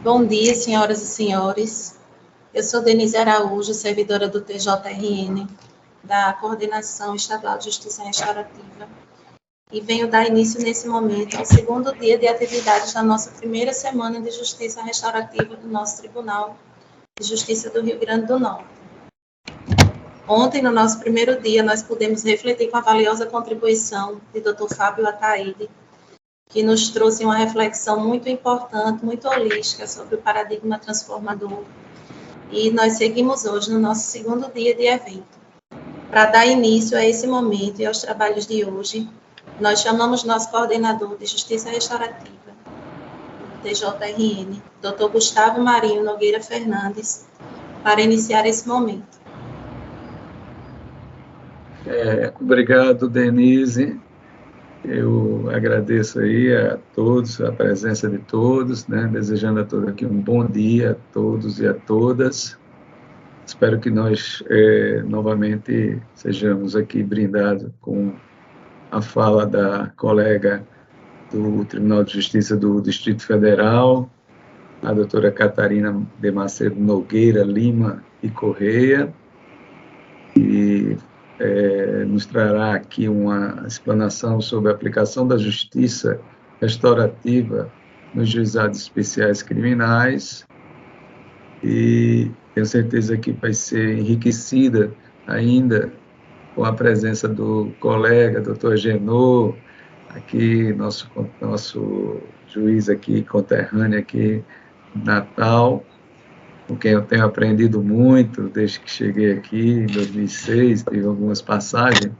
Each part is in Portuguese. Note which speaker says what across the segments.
Speaker 1: Bom dia, senhoras e senhores. Eu sou Denise Araújo, servidora do TJRN, da Coordenação Estadual de Justiça Restaurativa, e venho dar início nesse momento ao segundo dia de atividades da nossa primeira semana de Justiça Restaurativa do nosso Tribunal de Justiça do Rio Grande do Norte. Ontem, no nosso primeiro dia, nós pudemos refletir com a valiosa contribuição de Dr. Fábio Ataíde, que nos trouxe uma reflexão muito importante, muito holística sobre o paradigma transformador. E nós seguimos hoje no nosso segundo dia de evento. Para dar início a esse momento e aos trabalhos de hoje, nós chamamos nosso coordenador de Justiça Restaurativa, do TJRN, Dr. Gustavo Marinho Nogueira Fernandes, para iniciar esse momento.
Speaker 2: Obrigado, Denise. Eu agradeço aí a todos, a presença de todos, né? Desejando a todos aqui um bom dia a todos e a todas. Espero que nós novamente sejamos aqui brindados com a fala da colega do Tribunal de Justiça do Distrito Federal, a doutora Catarina de Macedo Nogueira Lima e Correia, e nos trará aqui uma explanação sobre a aplicação da justiça restaurativa nos juizados especiais criminais, e tenho certeza que vai ser enriquecida ainda com a presença do colega, doutor Genô, aqui, nosso juiz aqui, conterrâneo aqui, Natal, com quem eu tenho aprendido muito desde que cheguei aqui em 2006, tive algumas passagens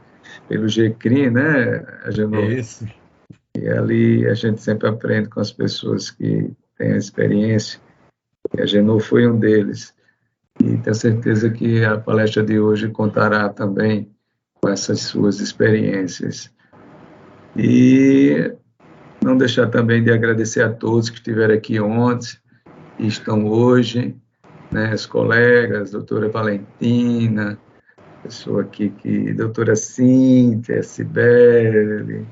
Speaker 2: pelo GCRIM, né, Agenor?
Speaker 3: Isso.
Speaker 2: E ali a gente sempre aprende com as pessoas que têm a experiência, e a Agenor foi um deles. E tenho certeza que a palestra de hoje contará também com essas suas experiências. E não deixar também de agradecer a todos que estiveram aqui ontem e estão hoje, né, as colegas, doutora Valentina, pessoa aqui, doutora Cíntia, Cibele,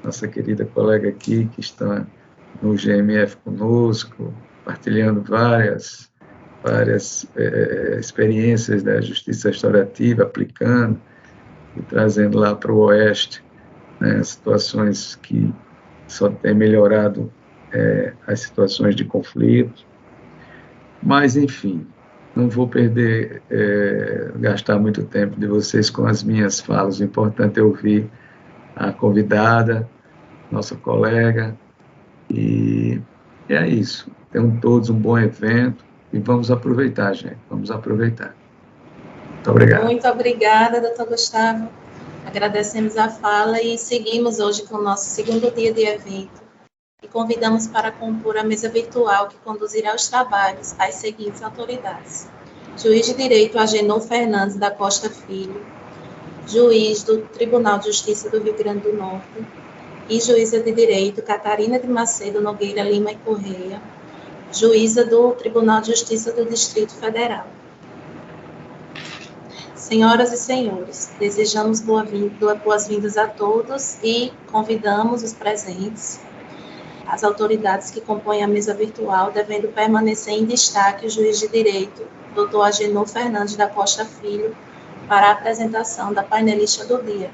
Speaker 2: nossa querida colega aqui, que está no GMF conosco, partilhando várias experiências da justiça restaurativa, aplicando e trazendo lá para o Oeste, né, situações que só têm melhorado as situações de conflito. Mas, enfim, não vou gastar muito tempo de vocês com as minhas falas. O importante é ouvir a convidada, nossa colega, e é isso. Tenham todos um bom evento e vamos aproveitar, gente, vamos aproveitar. Muito obrigado.
Speaker 1: Muito obrigada, doutor Gustavo. Agradecemos a fala e seguimos hoje com o nosso segundo dia de evento. E convidamos para compor a mesa virtual que conduzirá os trabalhos as seguintes autoridades: Juiz de Direito Agenor Fernandes da Costa Filho, Juiz do Tribunal de Justiça do Rio Grande do Norte, e Juíza de Direito Catarina de Macedo Nogueira Lima e Correia, Juíza do Tribunal de Justiça do Distrito Federal. Senhoras e senhores, desejamos boas-vindas a todos e convidamos os presentes, as autoridades que compõem a mesa virtual, devendo permanecer em destaque o juiz de direito, Dr. Agenor Fernandes da Costa Filho, para a apresentação da painelista do dia.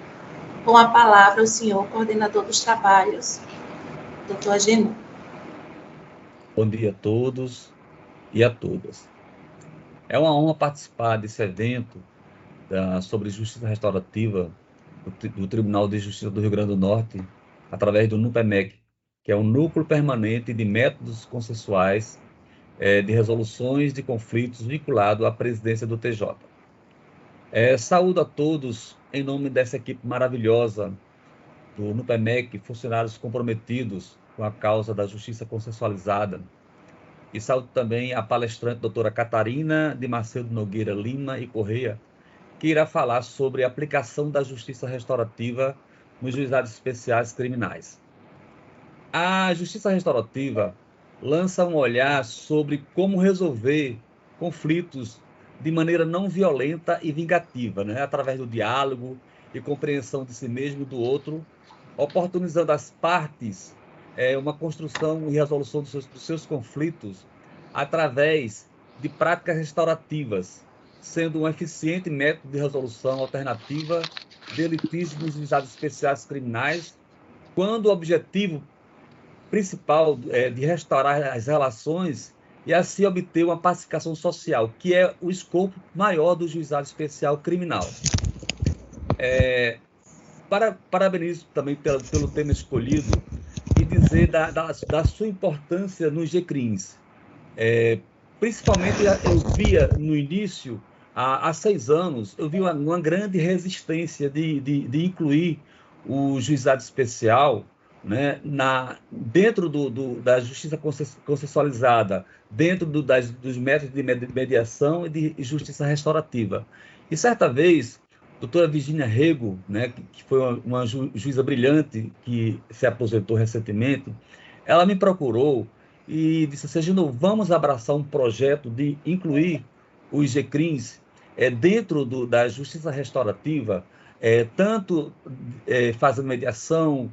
Speaker 1: Com a palavra, o senhor coordenador dos trabalhos, Dr. Agenor.
Speaker 3: Bom dia a todos e a todas. É uma honra participar desse evento sobre justiça restaurativa do Tribunal de Justiça do Rio Grande do Norte, através do NUPEMEC, que é um núcleo permanente de métodos consensuais de resoluções de conflitos vinculado à presidência do TJ. Saúdo a todos em nome dessa equipe maravilhosa do NUPEMEC, funcionários comprometidos com a causa da justiça consensualizada. E saúdo também a palestrante doutora Catarina de Macedo Nogueira Lima e Correia, que irá falar sobre a aplicação da justiça restaurativa nos juizados especiais criminais. A justiça restaurativa lança um olhar sobre como resolver conflitos de maneira não violenta e vingativa, né? Através do diálogo e compreensão de si mesmo e do outro, oportunizando às partes uma construção e resolução dos seus conflitos através de práticas restaurativas, sendo um eficiente método de resolução alternativa de litígios nos juizados especiais criminais, quando o objetivo principal é de restaurar as relações e assim obter uma pacificação social, que é o escopo maior do juizado especial criminal. Parabenizo também pelo tema escolhido e dizer da sua importância nos GCRIMs. Principalmente, eu via no início, há 6 anos, eu vi uma grande resistência de incluir o juizado especial, né, dentro da justiça consensualizada, dentro dos métodos de mediação e de justiça restaurativa. E certa vez, a doutora Virginia Rego, né, que foi uma juíza brilhante que se aposentou recentemente, ela me procurou e disse assim: Gino, vamos abraçar um projeto de incluir os GCRIMs dentro da justiça restaurativa, tanto fazendo mediação,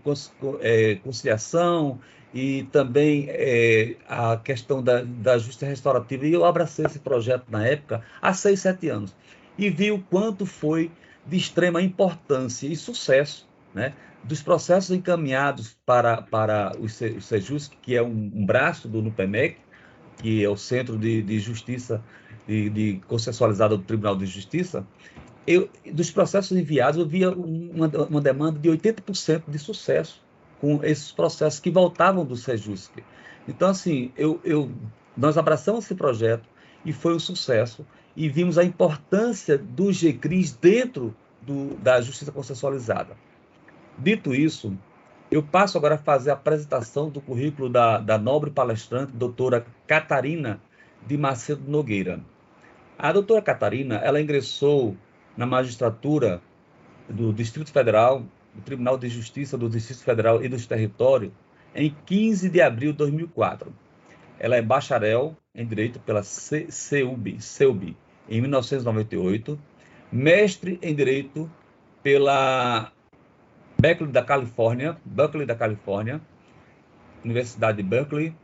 Speaker 3: conciliação e também a questão da justiça restaurativa. E eu abracei esse projeto na época, há 6, 7 anos, e vi o quanto foi de extrema importância e sucesso, né, dos processos encaminhados para o Sejusc, que é um braço do NUPEMEC, que é o Centro de Justiça consensualizada do Tribunal de Justiça. Dos processos enviados, eu via uma demanda de 80% de sucesso com esses processos que voltavam do Sejusc. Então, assim, nós abraçamos esse projeto e foi um sucesso, e vimos a importância dos GCRIMs dentro da justiça consensualizada. Dito isso, eu passo agora a fazer a apresentação do currículo da nobre palestrante, doutora Catarina de Macedo Nogueira. A doutora Catarina, ela ingressou na magistratura do Distrito Federal, do Tribunal de Justiça do Distrito Federal e dos Territórios, em 15 de abril de 2004. Ela é bacharel em Direito pela CEUB, em 1998, mestre em Direito pela Berkeley da Califórnia, Universidade de Berkeley,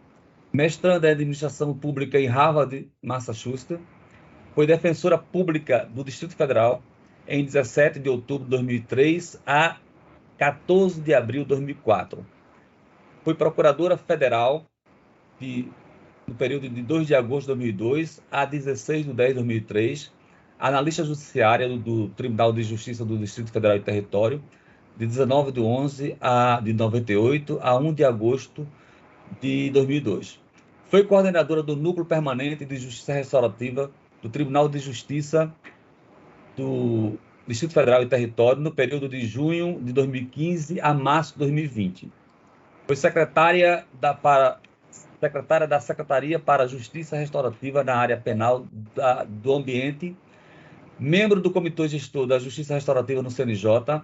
Speaker 3: mestranda em Administração Pública em Harvard, Massachusetts, foi defensora pública do Distrito Federal em 17 de outubro de 2003 a 14 de abril de 2004. Foi procuradora federal no período de 2 de agosto de 2002 a 16 de 10 de 2003, analista judiciária do Tribunal de Justiça do Distrito Federal e Território, de 19 de 11 de 98 a 1 de agosto de 2002. Foi coordenadora do Núcleo Permanente de Justiça Restaurativa do Tribunal de Justiça do Distrito Federal e Território no período de junho de 2015 a março de 2020. Foi secretária da Secretaria para a Justiça Restaurativa na área penal do ambiente, membro do Comitê Gestor da Justiça Restaurativa no CNJ,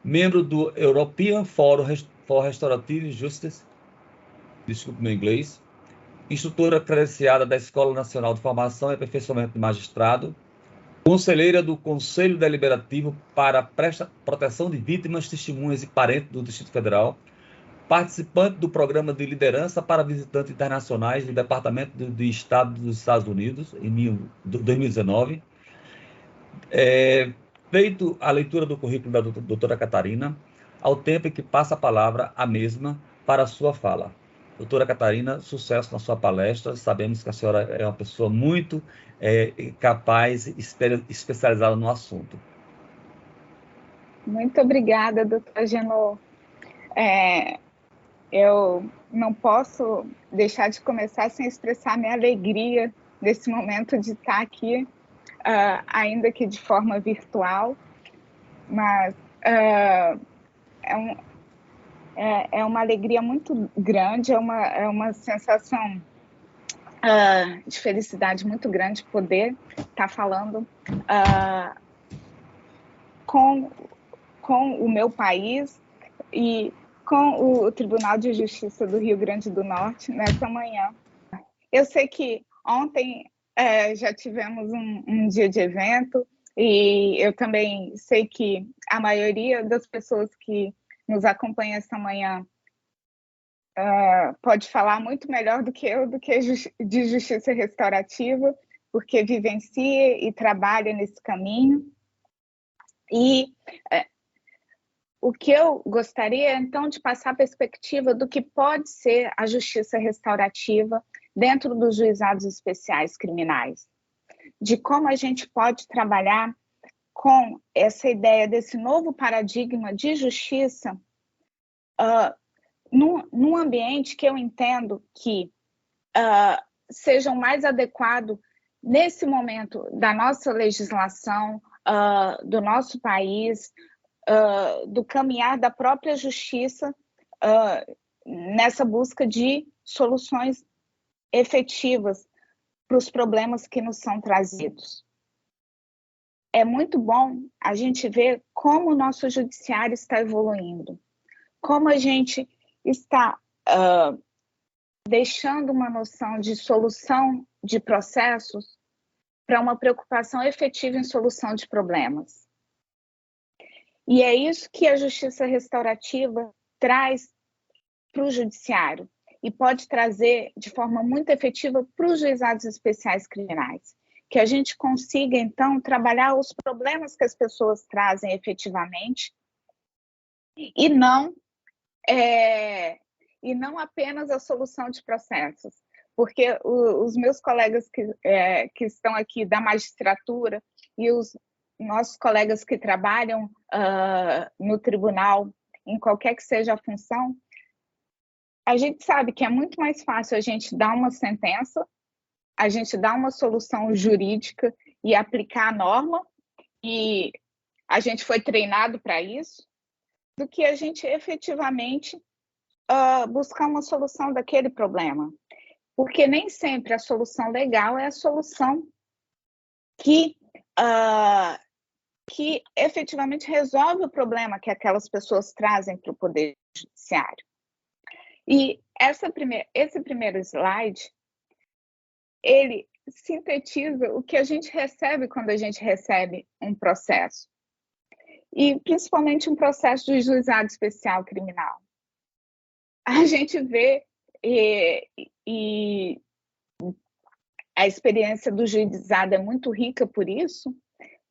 Speaker 3: membro do European Forum for Restorative Justice, desculpe meu inglês, instrutora credenciada da Escola Nacional de Formação e Aperfeiçoamento de Magistrado, conselheira do Conselho Deliberativo para a Proteção de Vítimas, Testemunhas e Parentes do Distrito Federal, participante do Programa de Liderança para Visitantes Internacionais do Departamento de Estado dos Estados Unidos, em 2019, feito a leitura do currículo da doutora Catarina, ao tempo em que passa a palavra a mesma para a sua fala. Doutora Catarina, sucesso na sua palestra. Sabemos que a senhora é uma pessoa muito capaz e especializada no assunto.
Speaker 4: Muito obrigada, doutora Genô. Eu não posso deixar de começar sem expressar minha alegria nesse momento de estar aqui, ainda que de forma virtual, mas é uma alegria muito grande, é uma sensação de felicidade muito grande poder estar falando com o meu país e com o Tribunal de Justiça do Rio Grande do Norte nessa manhã. Eu sei que ontem já tivemos um dia de evento e eu também sei que a maioria das pessoas que nos acompanham essa manhã pode falar muito melhor do que eu de justiça restaurativa, porque vivencia e trabalha nesse caminho. E o que eu gostaria, então, de passar a perspectiva do que pode ser a justiça restaurativa dentro dos juizados especiais criminais, de como a gente pode trabalhar com essa ideia desse novo paradigma de justiça num ambiente que eu entendo que seja o mais adequado nesse momento da nossa legislação, do nosso país, do caminhar da própria justiça nessa busca de soluções efetivas para os problemas que nos são trazidos. É muito bom a gente ver como o nosso judiciário está evoluindo, como a gente está deixando uma noção de solução de processos para uma preocupação efetiva em solução de problemas. E é isso que a justiça restaurativa traz para o judiciário e pode trazer de forma muito efetiva para os juizados especiais criminais. Que a gente consiga, então, trabalhar os problemas que as pessoas trazem efetivamente e não apenas a solução de processos. Porque os meus colegas que estão aqui da magistratura e os nossos colegas que trabalham no tribunal, em qualquer que seja a função, a gente sabe que é muito mais fácil a gente dar uma sentença, a gente dar uma solução jurídica e aplicar a norma, e a gente foi treinado para isso, do que a gente efetivamente buscar uma solução daquele problema. Porque nem sempre a solução legal é a solução que efetivamente resolve o problema que aquelas pessoas trazem para o Poder Judiciário. E esse primeiro slide, ele sintetiza o que a gente recebe quando a gente recebe um processo. E principalmente um processo de juizado especial criminal. A gente vê e a experiência do juizado é muito rica por isso,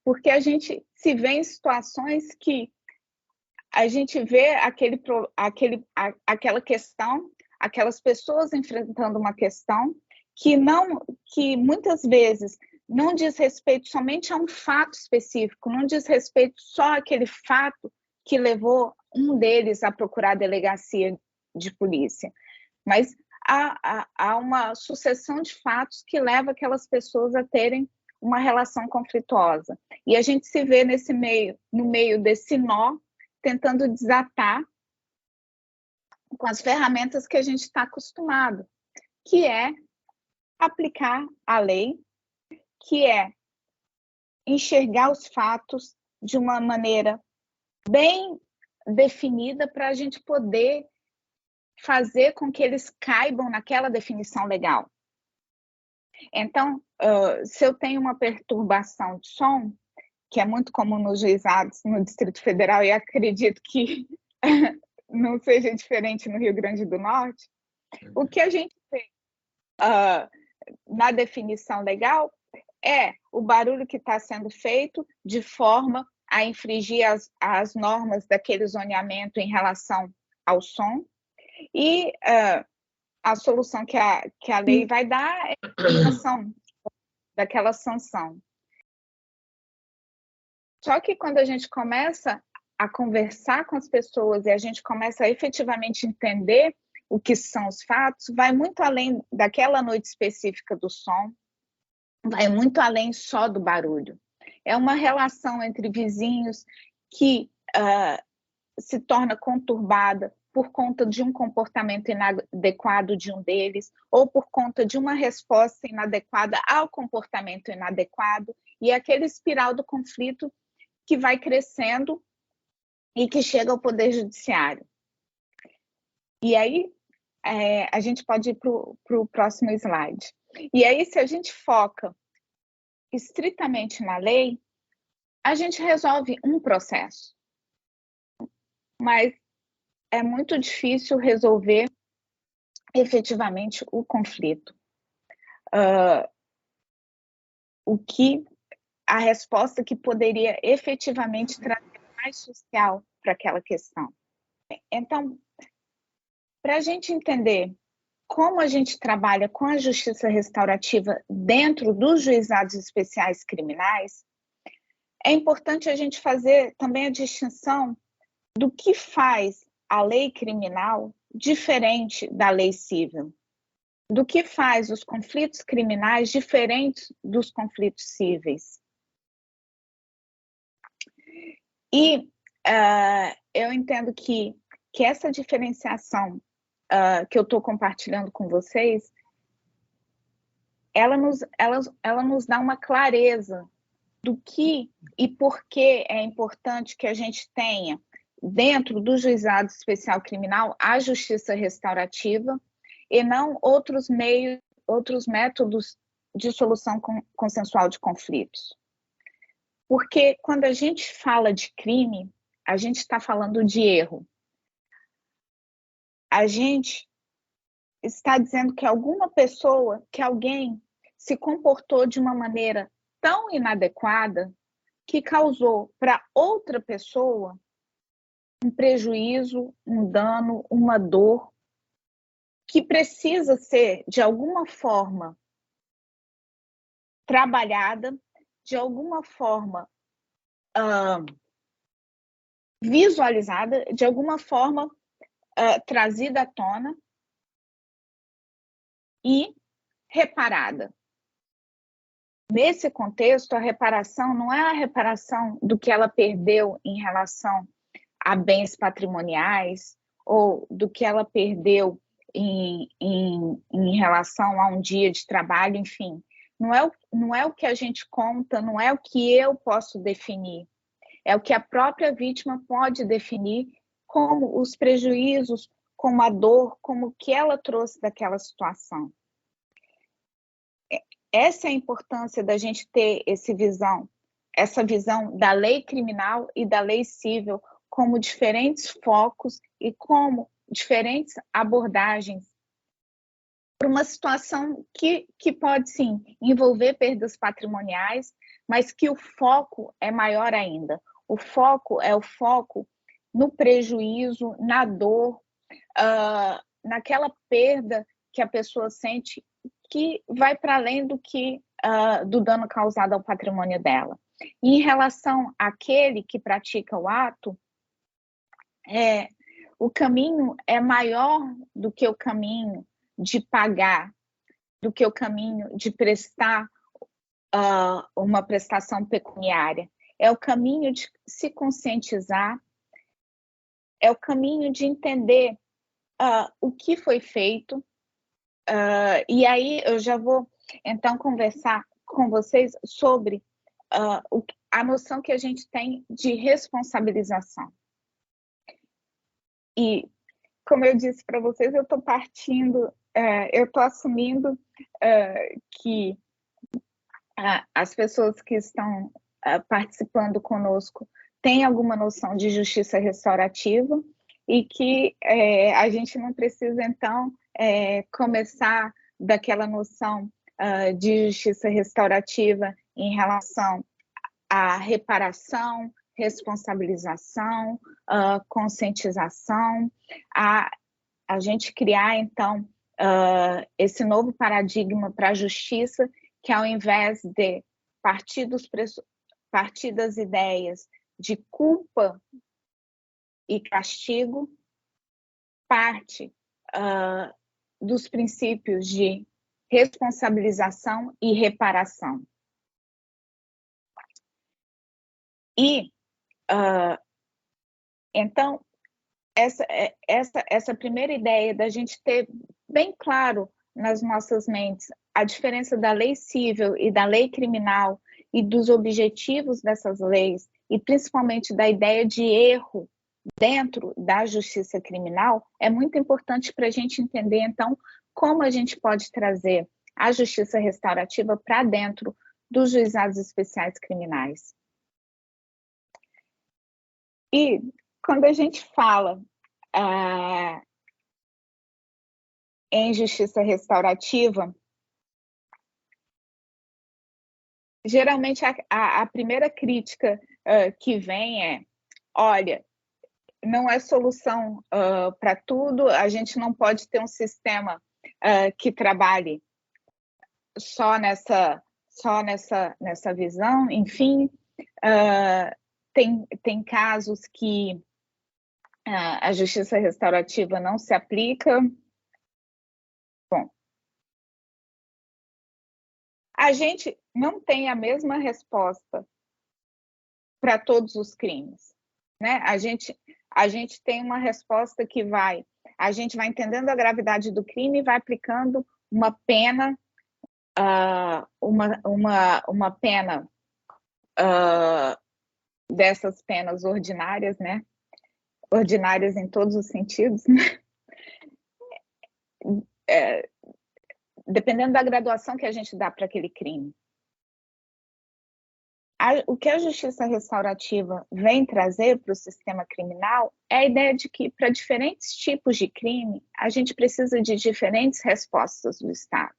Speaker 4: porque a gente se vê em situações que a gente vê aquela questão, aquelas pessoas enfrentando uma questão que muitas vezes não diz respeito somente a um fato específico, não diz respeito só àquele fato que levou um deles a procurar a delegacia de polícia, mas há uma sucessão de fatos que leva aquelas pessoas a terem uma relação conflituosa. E a gente se vê no meio desse nó, tentando desatar com as ferramentas que a gente está acostumado, que é aplicar a lei, que é enxergar os fatos de uma maneira bem definida para a gente poder fazer com que eles caibam naquela definição legal. Então, se eu tenho uma perturbação de som, que é muito comum nos juizados no Distrito Federal, e acredito que não seja diferente no Rio Grande do Norte, o que a gente vê na definição legal é o barulho que está sendo feito de forma a infringir as normas daquele zoneamento em relação ao som, e a solução que a lei vai dar é a aplicação daquela sanção. Só que quando a gente começa a conversar com as pessoas e a gente começa a efetivamente entender o que são os fatos, vai muito além daquela noite específica do som, vai muito além só do barulho. É uma relação entre vizinhos que se torna conturbada por conta de um comportamento inadequado de um deles, ou por conta de uma resposta inadequada ao comportamento inadequado, e aquele espiral do conflito que vai crescendo e que chega ao Poder Judiciário. E aí, a gente pode ir para o próximo slide. E aí, se a gente foca estritamente na lei, a gente resolve um processo. Mas é muito difícil resolver efetivamente o conflito. A resposta que poderia efetivamente trazer mais social para aquela questão. Então, para a gente entender como a gente trabalha com a justiça restaurativa dentro dos juizados especiais criminais, é importante a gente fazer também a distinção do que faz a lei criminal diferente da lei civil, do que faz os conflitos criminais diferentes dos conflitos cíveis. E eu entendo que essa diferenciação que eu estou compartilhando com vocês, ela nos dá uma clareza do que e por que é importante que a gente tenha, dentro do juizado especial criminal, a justiça restaurativa e não outros métodos de solução consensual de conflitos. Porque quando a gente fala de crime, a gente está falando de erro. A gente está dizendo que alguém se comportou de uma maneira tão inadequada que causou para outra pessoa um prejuízo, um dano, uma dor, que precisa ser, de alguma forma, trabalhada, de alguma forma visualizada, de alguma forma trazida à tona e reparada. Nesse contexto, a reparação não é a reparação do que ela perdeu em relação a bens patrimoniais ou do que ela perdeu em relação a um dia de trabalho, enfim. Não é o que a gente conta, não é o que eu posso definir. É o que a própria vítima pode definir como os prejuízos, como a dor, como o que ela trouxe daquela situação. Essa é a importância da gente ter essa visão da lei criminal e da lei civil como diferentes focos e como diferentes abordagens para uma situação que pode, sim, envolver perdas patrimoniais, mas que o foco é maior ainda. O foco é o foco no prejuízo, na dor, naquela perda que a pessoa sente, que vai para além do dano causado ao patrimônio dela. E em relação àquele que pratica o ato, o caminho é maior do que o caminho de pagar, do que o caminho de prestar uma prestação pecuniária. É o caminho de se conscientizar, é o caminho de entender o que foi feito. E aí eu já vou, então, conversar com vocês sobre a noção que a gente tem de responsabilização. E, como eu disse para vocês, eu estou eu estou assumindo que as pessoas que estão participando conosco têm alguma noção de justiça restaurativa e que a gente não precisa, então, começar daquela noção de justiça restaurativa em relação à reparação, responsabilização, conscientização, a gente criar, então, esse novo paradigma para a justiça, que ao invés de partir das ideias de culpa e castigo, parte dos princípios de responsabilização e reparação. E, então, essa primeira ideia da gente ter bem claro nas nossas mentes a diferença da lei civil e da lei criminal e dos objetivos dessas leis, e principalmente da ideia de erro dentro da justiça criminal, é muito importante para a gente entender, então, como a gente pode trazer a justiça restaurativa para dentro dos juizados especiais criminais. E quando a gente fala em justiça restaurativa, geralmente a primeira crítica que vem é: olha, não é solução para tudo, a gente não pode ter um sistema que trabalhe só nessa visão. Enfim, tem casos que a justiça restaurativa não se aplica. Bom, a gente não tem a mesma resposta para todos os crimes, né? A gente tem uma resposta que a gente vai entendendo a gravidade do crime e vai aplicando uma pena, uma pena dessas penas ordinárias, né? Ordinárias em todos os sentidos, né? Dependendo da graduação que a gente dá para aquele crime. O que a justiça restaurativa vem trazer para o sistema criminal é a ideia de que, para diferentes tipos de crime, a gente precisa de diferentes respostas do Estado.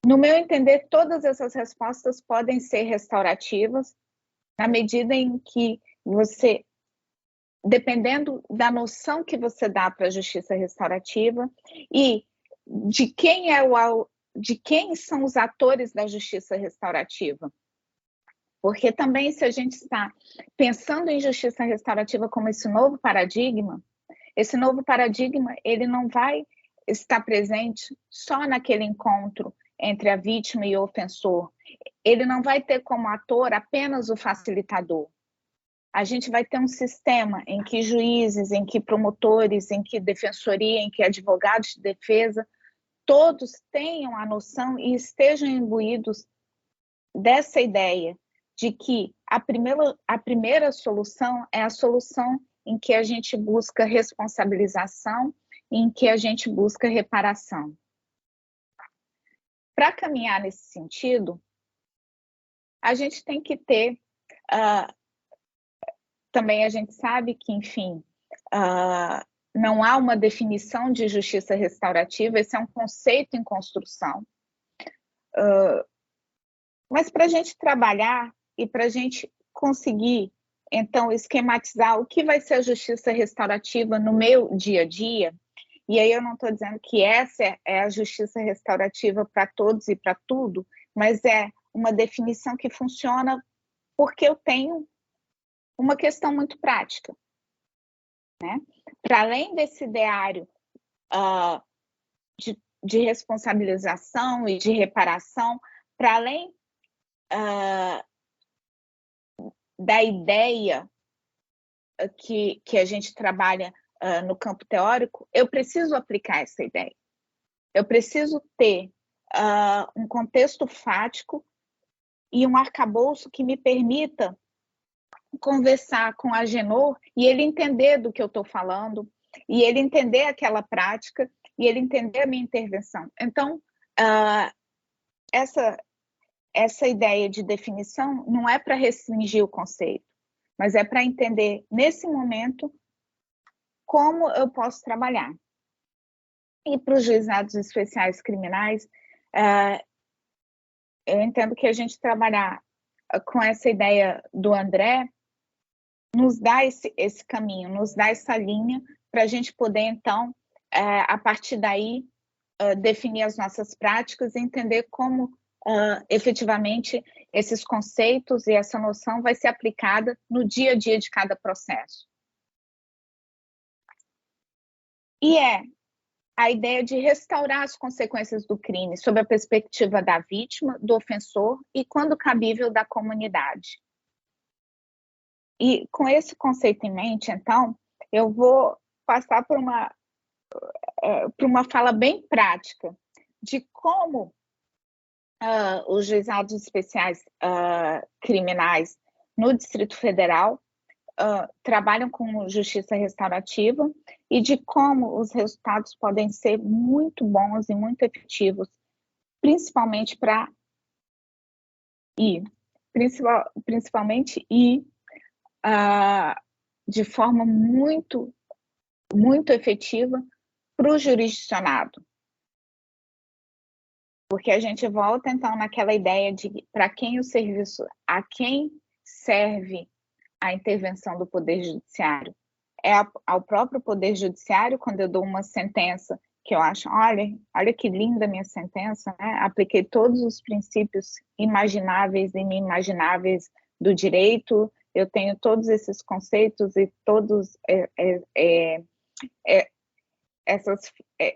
Speaker 4: No meu entender, todas essas respostas podem ser restaurativas, na medida em que você, dependendo da noção que você dá para a justiça restaurativa e de quem são os atores da justiça restaurativa. Porque também, se a gente está pensando em justiça restaurativa como esse novo paradigma, ele não vai estar presente só naquele encontro entre a vítima e o ofensor. Ele não vai ter como ator apenas o facilitador. A gente vai ter um sistema em que juízes, em que promotores, em que defensoria, em que advogados de defesa, todos tenham a noção e estejam imbuídos dessa ideia de que a primeira solução é a solução em que a gente busca responsabilização, em que a gente busca reparação. Para caminhar nesse sentido, a gente tem que ter... também a gente sabe que, enfim, não há uma definição de justiça restaurativa, esse é um conceito em construção. Mas para a gente trabalhar e para a gente conseguir, então, esquematizar o que vai ser a justiça restaurativa no meu dia a dia, e aí eu não estou dizendo que essa é a justiça restaurativa para todos e para tudo, mas é uma definição que funciona porque eu tenho uma questão muito prática, né? Para além desse ideário de responsabilização e de reparação, para além da ideia que a gente trabalha no campo teórico, eu preciso aplicar essa ideia. Eu preciso ter um contexto fático e um arcabouço que me permita conversar com a Agenor e ele entender do que eu estou falando, e ele entender aquela prática, e ele entender a minha intervenção. Então, essa ideia de definição não é para restringir o conceito, mas é para entender, nesse momento, como eu posso trabalhar. E para os juizados especiais criminais, eu entendo que a gente trabalhar com essa ideia do André nos dá esse caminho, nos dá essa linha para a gente poder, então, a partir daí, definir as nossas práticas e entender como, efetivamente, esses conceitos e essa noção vai ser aplicada no dia a dia de cada processo. E a ideia de restaurar as consequências do crime sob a perspectiva da vítima, do ofensor e, quando cabível, da comunidade. E com esse conceito em mente, então, eu vou passar por uma fala bem prática de como os juizados especiais criminais no Distrito Federal trabalham com justiça restaurativa e de como os resultados podem ser muito bons e muito efetivos, principalmente de forma muito muito efetiva para o jurisdicionado. Porque a gente volta, então, naquela ideia de para quem o serviço, a quem serve a intervenção do Poder Judiciário? É ao próprio Poder Judiciário, quando eu dou uma sentença que eu acho, olha que linda a minha sentença, né? Apliquei todos os princípios imagináveis e inimagináveis do direito, eu tenho todos esses conceitos e todos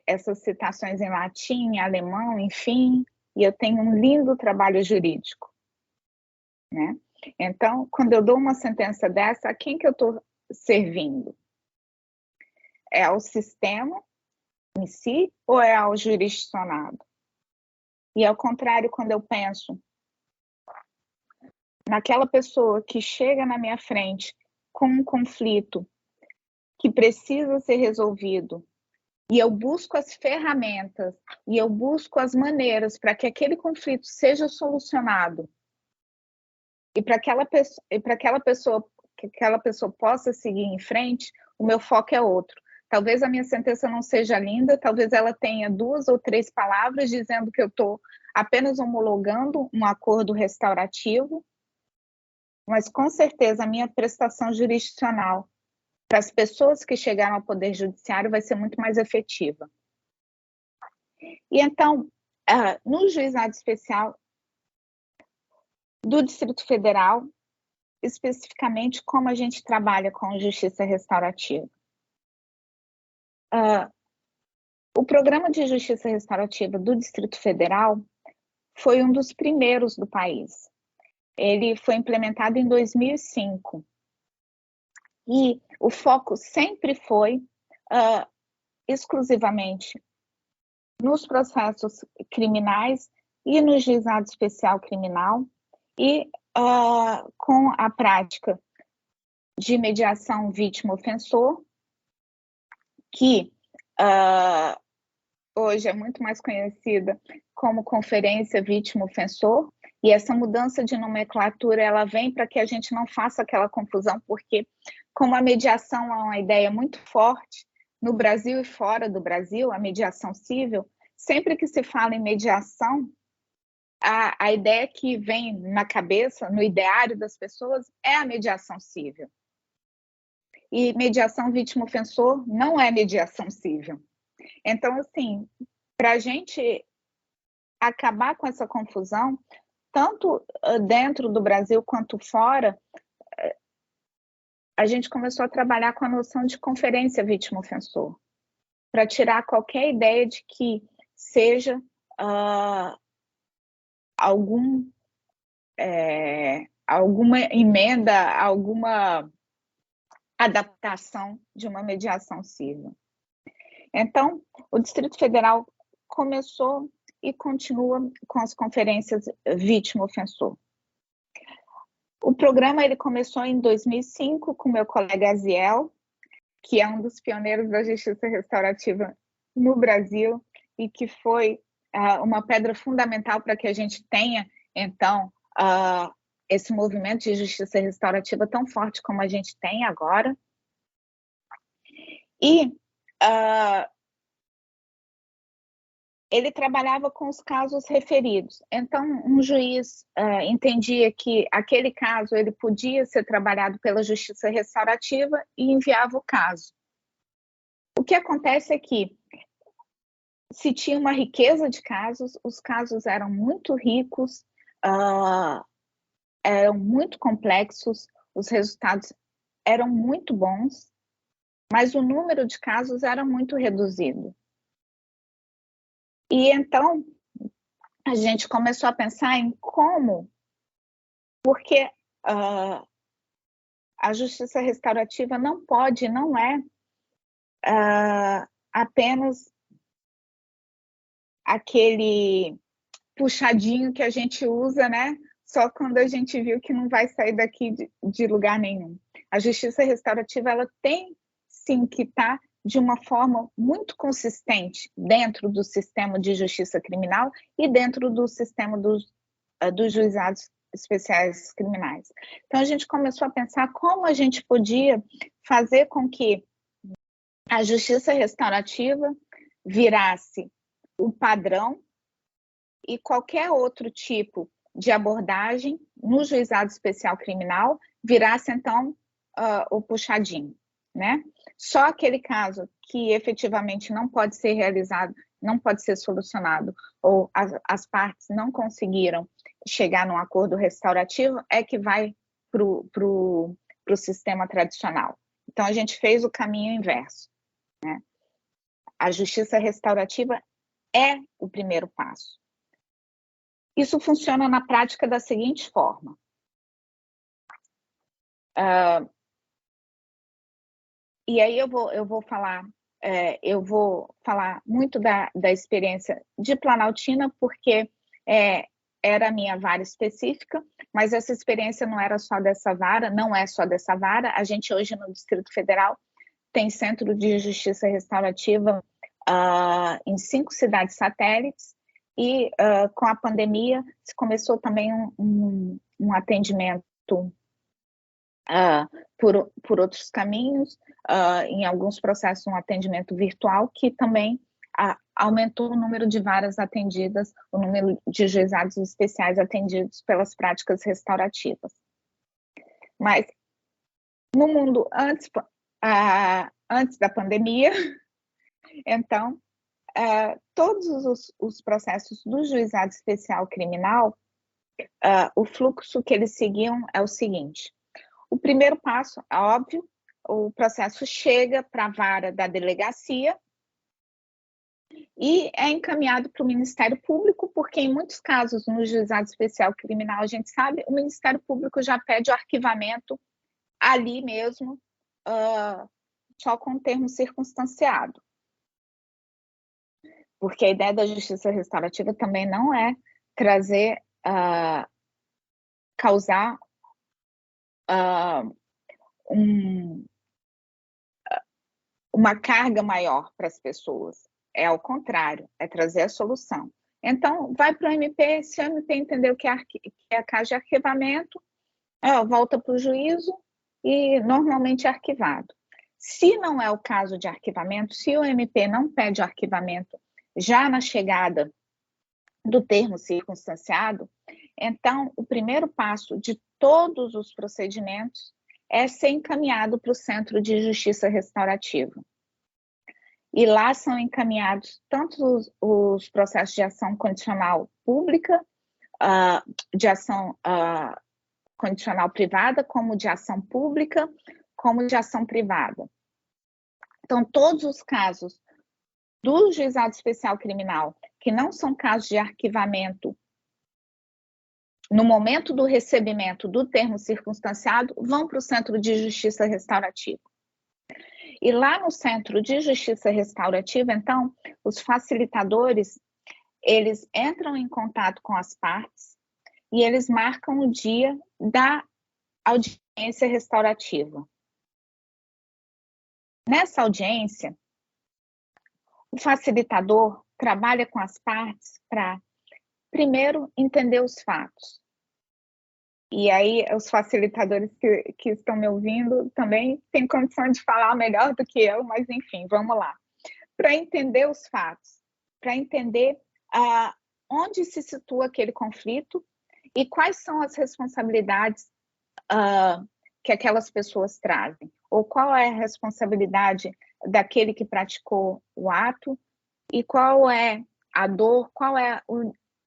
Speaker 4: essas citações em latim, alemão, enfim, e eu tenho um lindo trabalho jurídico, né? Então, quando eu dou uma sentença dessa, a quem que eu estou servindo? É ao sistema em si ou é ao jurisdicionado? E ao contrário, quando eu penso naquela pessoa que chega na minha frente com um conflito que precisa ser resolvido, e eu busco as ferramentas, e eu busco as maneiras para que aquele conflito seja solucionado, e para que aquela pessoa possa seguir em frente, o meu foco é outro. Talvez a minha sentença não seja linda, talvez ela tenha 2 ou 3 palavras dizendo que eu estou apenas homologando um acordo restaurativo, mas com certeza a minha prestação jurisdicional para as pessoas que chegaram ao Poder Judiciário vai ser muito mais efetiva. E então, no Juizado Especial do Distrito Federal, especificamente como a gente trabalha com justiça restaurativa. O Programa de Justiça Restaurativa do Distrito Federal foi um dos primeiros do país. Ele foi implementado em 2005. E o foco sempre foi exclusivamente nos processos criminais e no juizado especial criminal e com a prática de mediação vítima-ofensor, que hoje é muito mais conhecida como conferência vítima-ofensor, e essa mudança de nomenclatura ela vem para que a gente não faça aquela confusão, porque como a mediação é uma ideia muito forte no Brasil e fora do Brasil, a mediação civil, sempre que se fala em mediação, a ideia que vem na cabeça, no ideário das pessoas, é a mediação civil. E mediação vítima-ofensor não é mediação civil. Então, assim, para a gente acabar com essa confusão, tanto dentro do Brasil quanto fora, a gente começou a trabalhar com a noção de conferência vítima-ofensor, para tirar qualquer ideia de que seja alguma emenda, alguma adaptação de uma mediação civil. Então, o Distrito Federal começou e continua com as conferências vítima-ofensor. O programa ele começou em 2005 com meu colega Aziel, que é um dos pioneiros da justiça restaurativa no Brasil e que foi uma pedra fundamental para que a gente tenha, então, esse movimento de justiça restaurativa tão forte como a gente tem agora. E ele trabalhava com os casos referidos. Então, um juiz entendia que aquele caso ele podia ser trabalhado pela justiça restaurativa e enviava o caso. O que acontece é que se tinha uma riqueza de casos, os casos eram muito ricos, eram muito complexos, os resultados eram muito bons, mas o número de casos era muito reduzido. E então, a gente começou a pensar em como, porque a justiça restaurativa não pode, não é apenas aquele puxadinho que a gente usa, né? Só quando a gente viu que não vai sair daqui de lugar nenhum. A justiça restaurativa, ela tem sim que estar de uma forma muito consistente dentro do sistema de justiça criminal e dentro do sistema dos juizados especiais criminais. Então, a gente começou a pensar como a gente podia fazer com que a justiça restaurativa virasse o padrão e qualquer outro tipo de abordagem no juizado especial criminal virasse, então, o puxadinho, né? Só aquele caso que efetivamente não pode ser realizado, não pode ser solucionado, ou as partes não conseguiram chegar num acordo restaurativo, é que vai para o sistema tradicional. Então, a gente fez o caminho inverso, né? A justiça restaurativa é o primeiro passo. Isso funciona na prática da seguinte forma. E aí eu vou falar muito da experiência de Planaltina, porque era a minha vara específica, mas essa experiência não era só dessa vara, não é só dessa vara. A gente hoje no Distrito Federal tem centro de justiça restaurativa em 5 cidades satélites, e com a pandemia se começou também um atendimento por outros caminhos, em alguns processos um atendimento virtual, que também aumentou o número de varas atendidas, o número de juizados especiais atendidos pelas práticas restaurativas. Mas no mundo antes da pandemia, então, todos os processos do juizado especial criminal, o fluxo que eles seguiam é o seguinte: o primeiro passo, é óbvio, o processo chega para a vara da delegacia e é encaminhado para o Ministério Público, porque em muitos casos no juizado especial criminal, a gente sabe, o Ministério Público já pede o arquivamento ali mesmo, só com termo circunstanciado. Porque a ideia da justiça restaurativa também não é trazer, causar uma carga maior para as pessoas. É ao contrário, é trazer a solução. Então, vai para o MP, se o MP entendeu que é caso de arquivamento, volta para o juízo e normalmente é arquivado. Se não é o caso de arquivamento, se o MP não pede o arquivamento já na chegada do termo circunstanciado, então o primeiro passo de todos os procedimentos é ser encaminhado para o Centro de Justiça Restaurativa. E lá são encaminhados tanto os processos de ação condicional pública, de ação condicional privada, como de ação pública, como de ação privada. Então, todos os casos do juizado especial criminal, que não são casos de arquivamento no momento do recebimento do termo circunstanciado, vão para o Centro de Justiça Restaurativa. E lá no Centro de Justiça Restaurativa, então, os facilitadores, eles entram em contato com as partes e eles marcam o dia da audiência restaurativa. Nessa audiência, o facilitador trabalha com as partes para, primeiro, entender os fatos. E aí, os facilitadores que estão me ouvindo também têm condição de falar melhor do que eu, mas enfim, vamos lá. Para entender os fatos, para entender onde se situa aquele conflito e quais são as responsabilidades que aquelas pessoas trazem, ou qual é a responsabilidade daquele que praticou o ato, e qual é a dor, qual é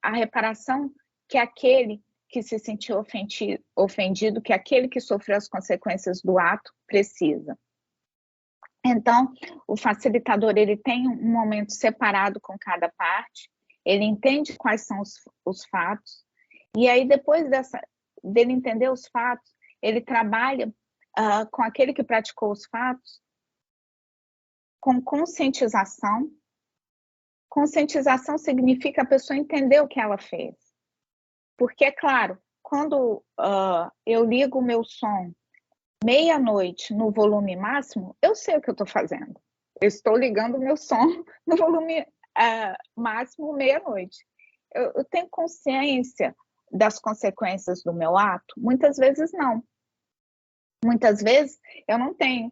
Speaker 4: a reparação que aquele que se sentiu ofendido, que aquele que sofreu as consequências do ato precisa. Então, o facilitador, ele tem um momento separado com cada parte, ele entende quais são os fatos, e aí depois dele entender os fatos, ele trabalha com aquele que praticou os fatos, com conscientização. Conscientização significa a pessoa entender o que ela fez. Porque, é claro, quando eu ligo o meu som meia-noite no volume máximo, eu sei o que eu estou fazendo. Eu estou ligando o meu som no volume máximo meia-noite. Eu tenho consciência das consequências do meu ato? Muitas vezes não. Muitas vezes eu não tenho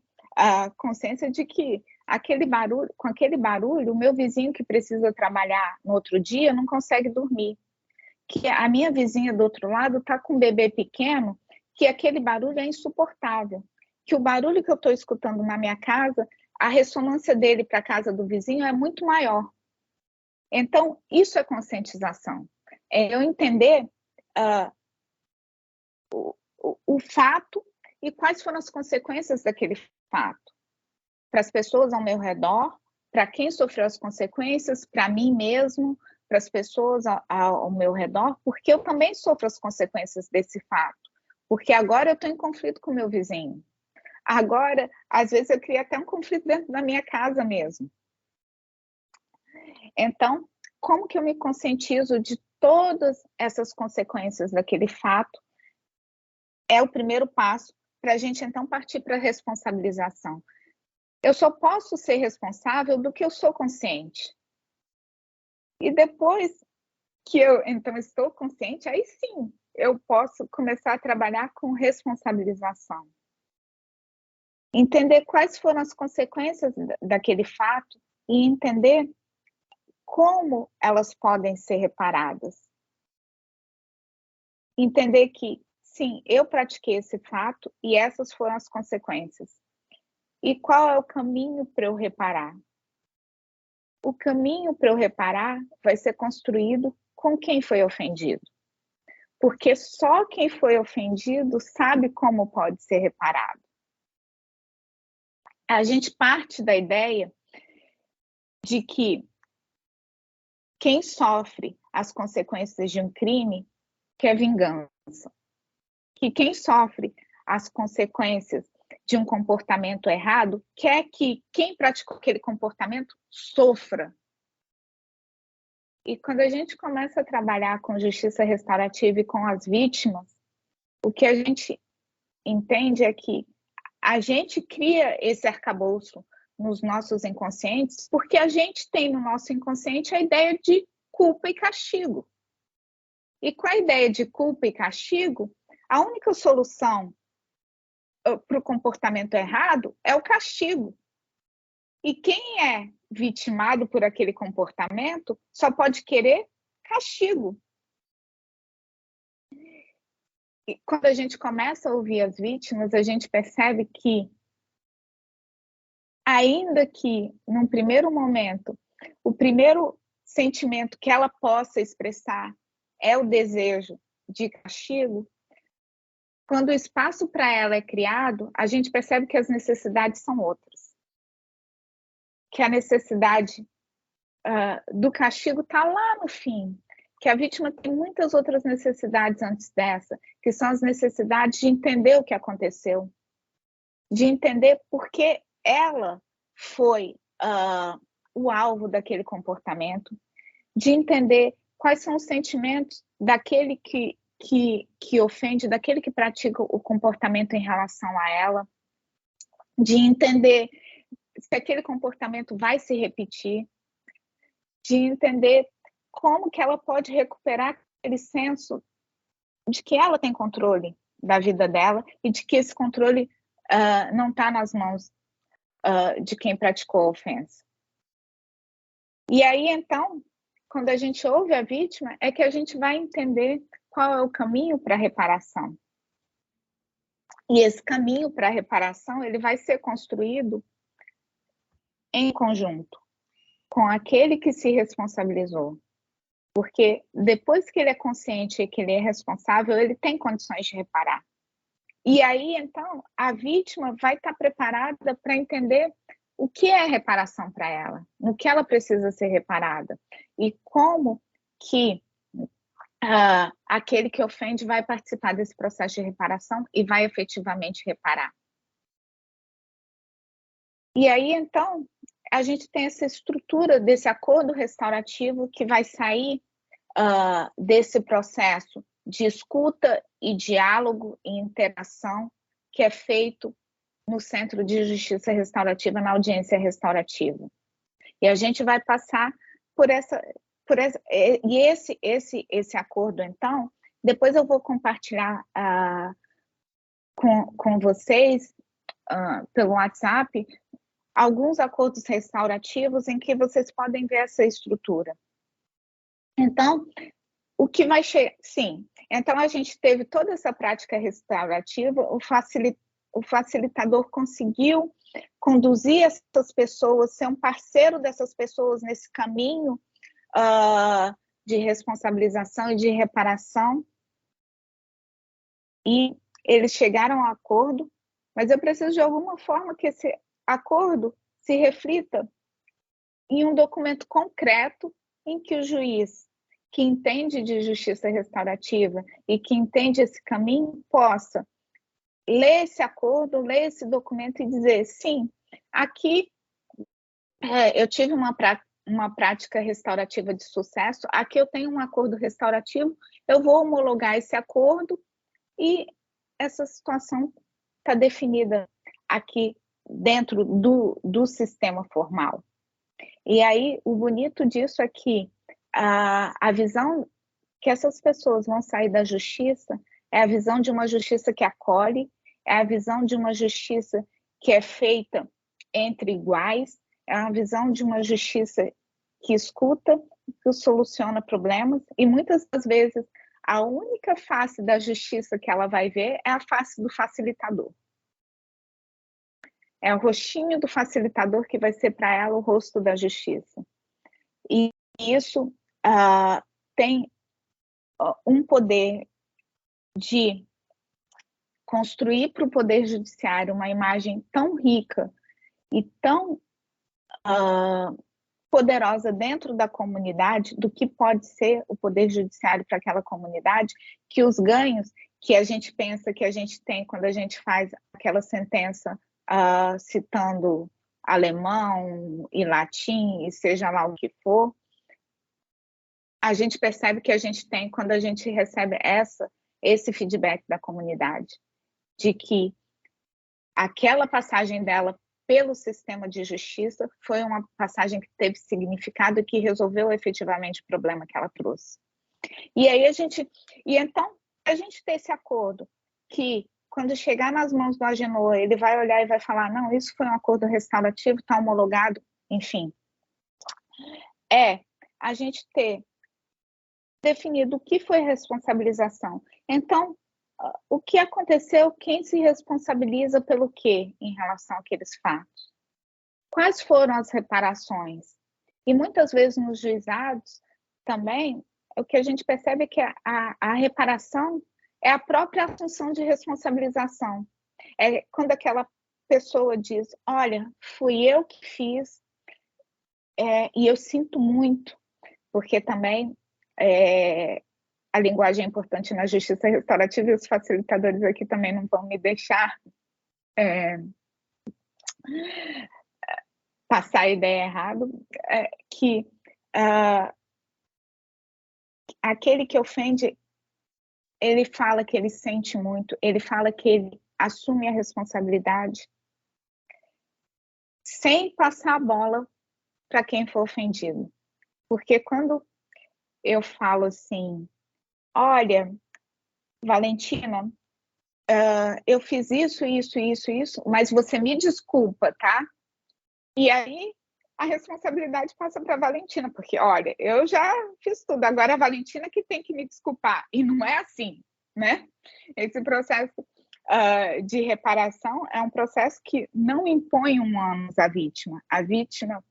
Speaker 4: consciência de que aquele barulho, com aquele barulho, o meu vizinho que precisa trabalhar no outro dia não consegue dormir. Que a minha vizinha do outro lado está com um bebê pequeno, que aquele barulho é insuportável. Que o barulho que eu estou escutando na minha casa, a ressonância dele para a casa do vizinho é muito maior. Então, isso é conscientização. É eu entender o fato e quais foram as consequências daquele fato. Para as pessoas ao meu redor, para quem sofreu as consequências, para mim mesmo, para as pessoas ao meu redor, porque eu também sofro as consequências desse fato. Porque agora eu estou em conflito com o meu vizinho. Agora, às vezes, eu crio até um conflito dentro da minha casa mesmo. Então, como que eu me conscientizo de todas essas consequências daquele fato? É o primeiro passo para a gente, então, partir para a responsabilização. Eu só posso ser responsável do que eu sou consciente. E depois que eu, então, estou consciente, aí sim, eu posso começar a trabalhar com responsabilização. Entender quais foram as consequências daquele fato e entender como elas podem ser reparadas. Entender que, sim, eu pratiquei esse fato e essas foram as consequências. E qual é o caminho para eu reparar? O caminho para eu reparar vai ser construído com quem foi ofendido. Porque só quem foi ofendido sabe como pode ser reparado. A gente parte da ideia de que quem sofre as consequências de um crime quer vingança. Que quem sofre as consequências de um comportamento errado quer que quem praticou aquele comportamento sofra. E quando a gente começa a trabalhar com justiça restaurativa e com as vítimas, o que a gente entende é que a gente cria esse arcabouço nos nossos inconscientes porque a gente tem no nosso inconsciente a ideia de culpa e castigo. E com a ideia de culpa e castigo, a única solução para o comportamento errado é o castigo. E quem é vitimado por aquele comportamento só pode querer castigo. E quando a gente começa a ouvir as vítimas, a gente percebe que, ainda que, num primeiro momento, o primeiro sentimento que ela possa expressar é o desejo de castigo, quando o espaço para ela é criado, a gente percebe que as necessidades são outras. Que a necessidade do castigo está lá no fim. Que a vítima tem muitas outras necessidades antes dessa, que são as necessidades de entender o que aconteceu, de entender por que ela foi o alvo daquele comportamento, de entender quais são os sentimentos daquele que ofende, daquele que pratica o comportamento em relação a ela, de entender se aquele comportamento vai se repetir, de entender como que ela pode recuperar aquele senso de que ela tem controle da vida dela e de que esse controle não está nas mãos de quem praticou a ofensa. E aí, então, quando a gente ouve a vítima, é que a gente vai entender qual é o caminho para a reparação. E esse caminho para a reparação, ele vai ser construído em conjunto com aquele que se responsabilizou. Porque depois que ele é consciente e que ele é responsável, ele tem condições de reparar. E aí, então, a vítima vai estar preparada para entender o que é reparação para ela, no que ela precisa ser reparada e como que aquele que ofende vai participar desse processo de reparação e vai efetivamente reparar. E aí, então, a gente tem essa estrutura desse acordo restaurativo que vai sair desse processo de escuta e diálogo e interação que é feito no Centro de Justiça Restaurativa, na audiência restaurativa. E a gente vai passar por esse acordo, então, depois eu vou compartilhar com vocês pelo WhatsApp alguns acordos restaurativos em que vocês podem ver essa estrutura. Então, o que vai chegar... Sim, então a gente teve toda essa prática restaurativa, o facilitador conseguiu conduzir essas pessoas, ser um parceiro dessas pessoas nesse caminho de responsabilização e de reparação, e eles chegaram a um acordo, mas eu preciso de alguma forma que esse acordo se reflita em um documento concreto em que o juiz, que entende de justiça restaurativa e que entende esse caminho, possa ler esse acordo, ler esse documento e dizer, sim, aqui eu tive uma prática restaurativa de sucesso, aqui eu tenho um acordo restaurativo, eu vou homologar esse acordo e essa situação está definida aqui dentro do sistema formal. E aí, o bonito disso é que a visão que essas pessoas vão sair da justiça é a visão de uma justiça que acolhe, é a visão de uma justiça que é feita entre iguais, é a visão de uma justiça que escuta, que soluciona problemas, e muitas das vezes a única face da justiça que ela vai ver é a face do facilitador. É o rostinho do facilitador que vai ser para ela o rosto da justiça. E isso tem um poder de construir para o Poder Judiciário uma imagem tão rica e tão poderosa dentro da comunidade, do que pode ser o Poder Judiciário para aquela comunidade, que os ganhos que a gente pensa que a gente tem quando a gente faz aquela sentença citando alemão e latim, e seja lá o que for, a gente percebe que a gente tem quando a gente recebe esse feedback da comunidade, de que aquela passagem dela pelo sistema de justiça foi uma passagem que teve significado e que resolveu efetivamente o problema que ela trouxe. E aí então a gente tem esse acordo que, quando chegar nas mãos do Agenor, ele vai olhar e vai falar, não, isso foi um acordo restaurativo, está homologado, enfim. A gente ter definido o que foi responsabilização. Então, o que aconteceu, quem se responsabiliza pelo quê em relação àqueles fatos? Quais foram as reparações? E muitas vezes nos juizados também, o que a gente percebe é que a reparação é a própria assunção de responsabilização. É quando aquela pessoa diz, olha, fui eu que fiz, e eu sinto muito, porque também a linguagem é importante na justiça restaurativa, e os facilitadores aqui também não vão me deixar passar a ideia errada, que aquele que ofende, ele fala que ele sente muito, ele fala que ele assume a responsabilidade sem passar a bola para quem for ofendido. Porque quando eu falo assim, olha, Valentina, eu fiz isso, mas você me desculpa, tá? E aí a responsabilidade passa para a Valentina, porque, olha, eu já fiz tudo, agora a Valentina que tem que me desculpar. E não é assim, né? Esse processo de reparação é um processo que não impõe um ônus à vítima. A vítima,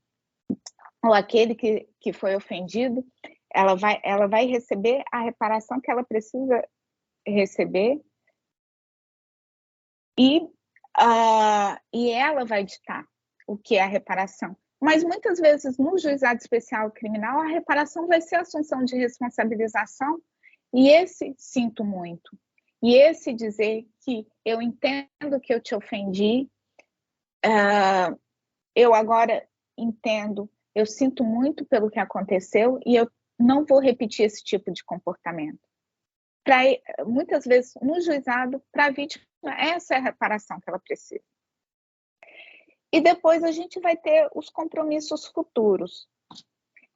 Speaker 4: ou aquele que foi ofendido, ela vai receber a reparação que ela precisa receber, e ela vai ditar o que é a reparação. Mas muitas vezes no juizado especial criminal a reparação vai ser a assunção de responsabilização, e esse sinto muito. E esse dizer que eu entendo que eu te ofendi, eu agora entendo, eu sinto muito pelo que aconteceu e eu não vou repetir esse tipo de comportamento. Muitas vezes no juizado, para a vítima, essa é a reparação que ela precisa. E depois a gente vai ter os compromissos futuros.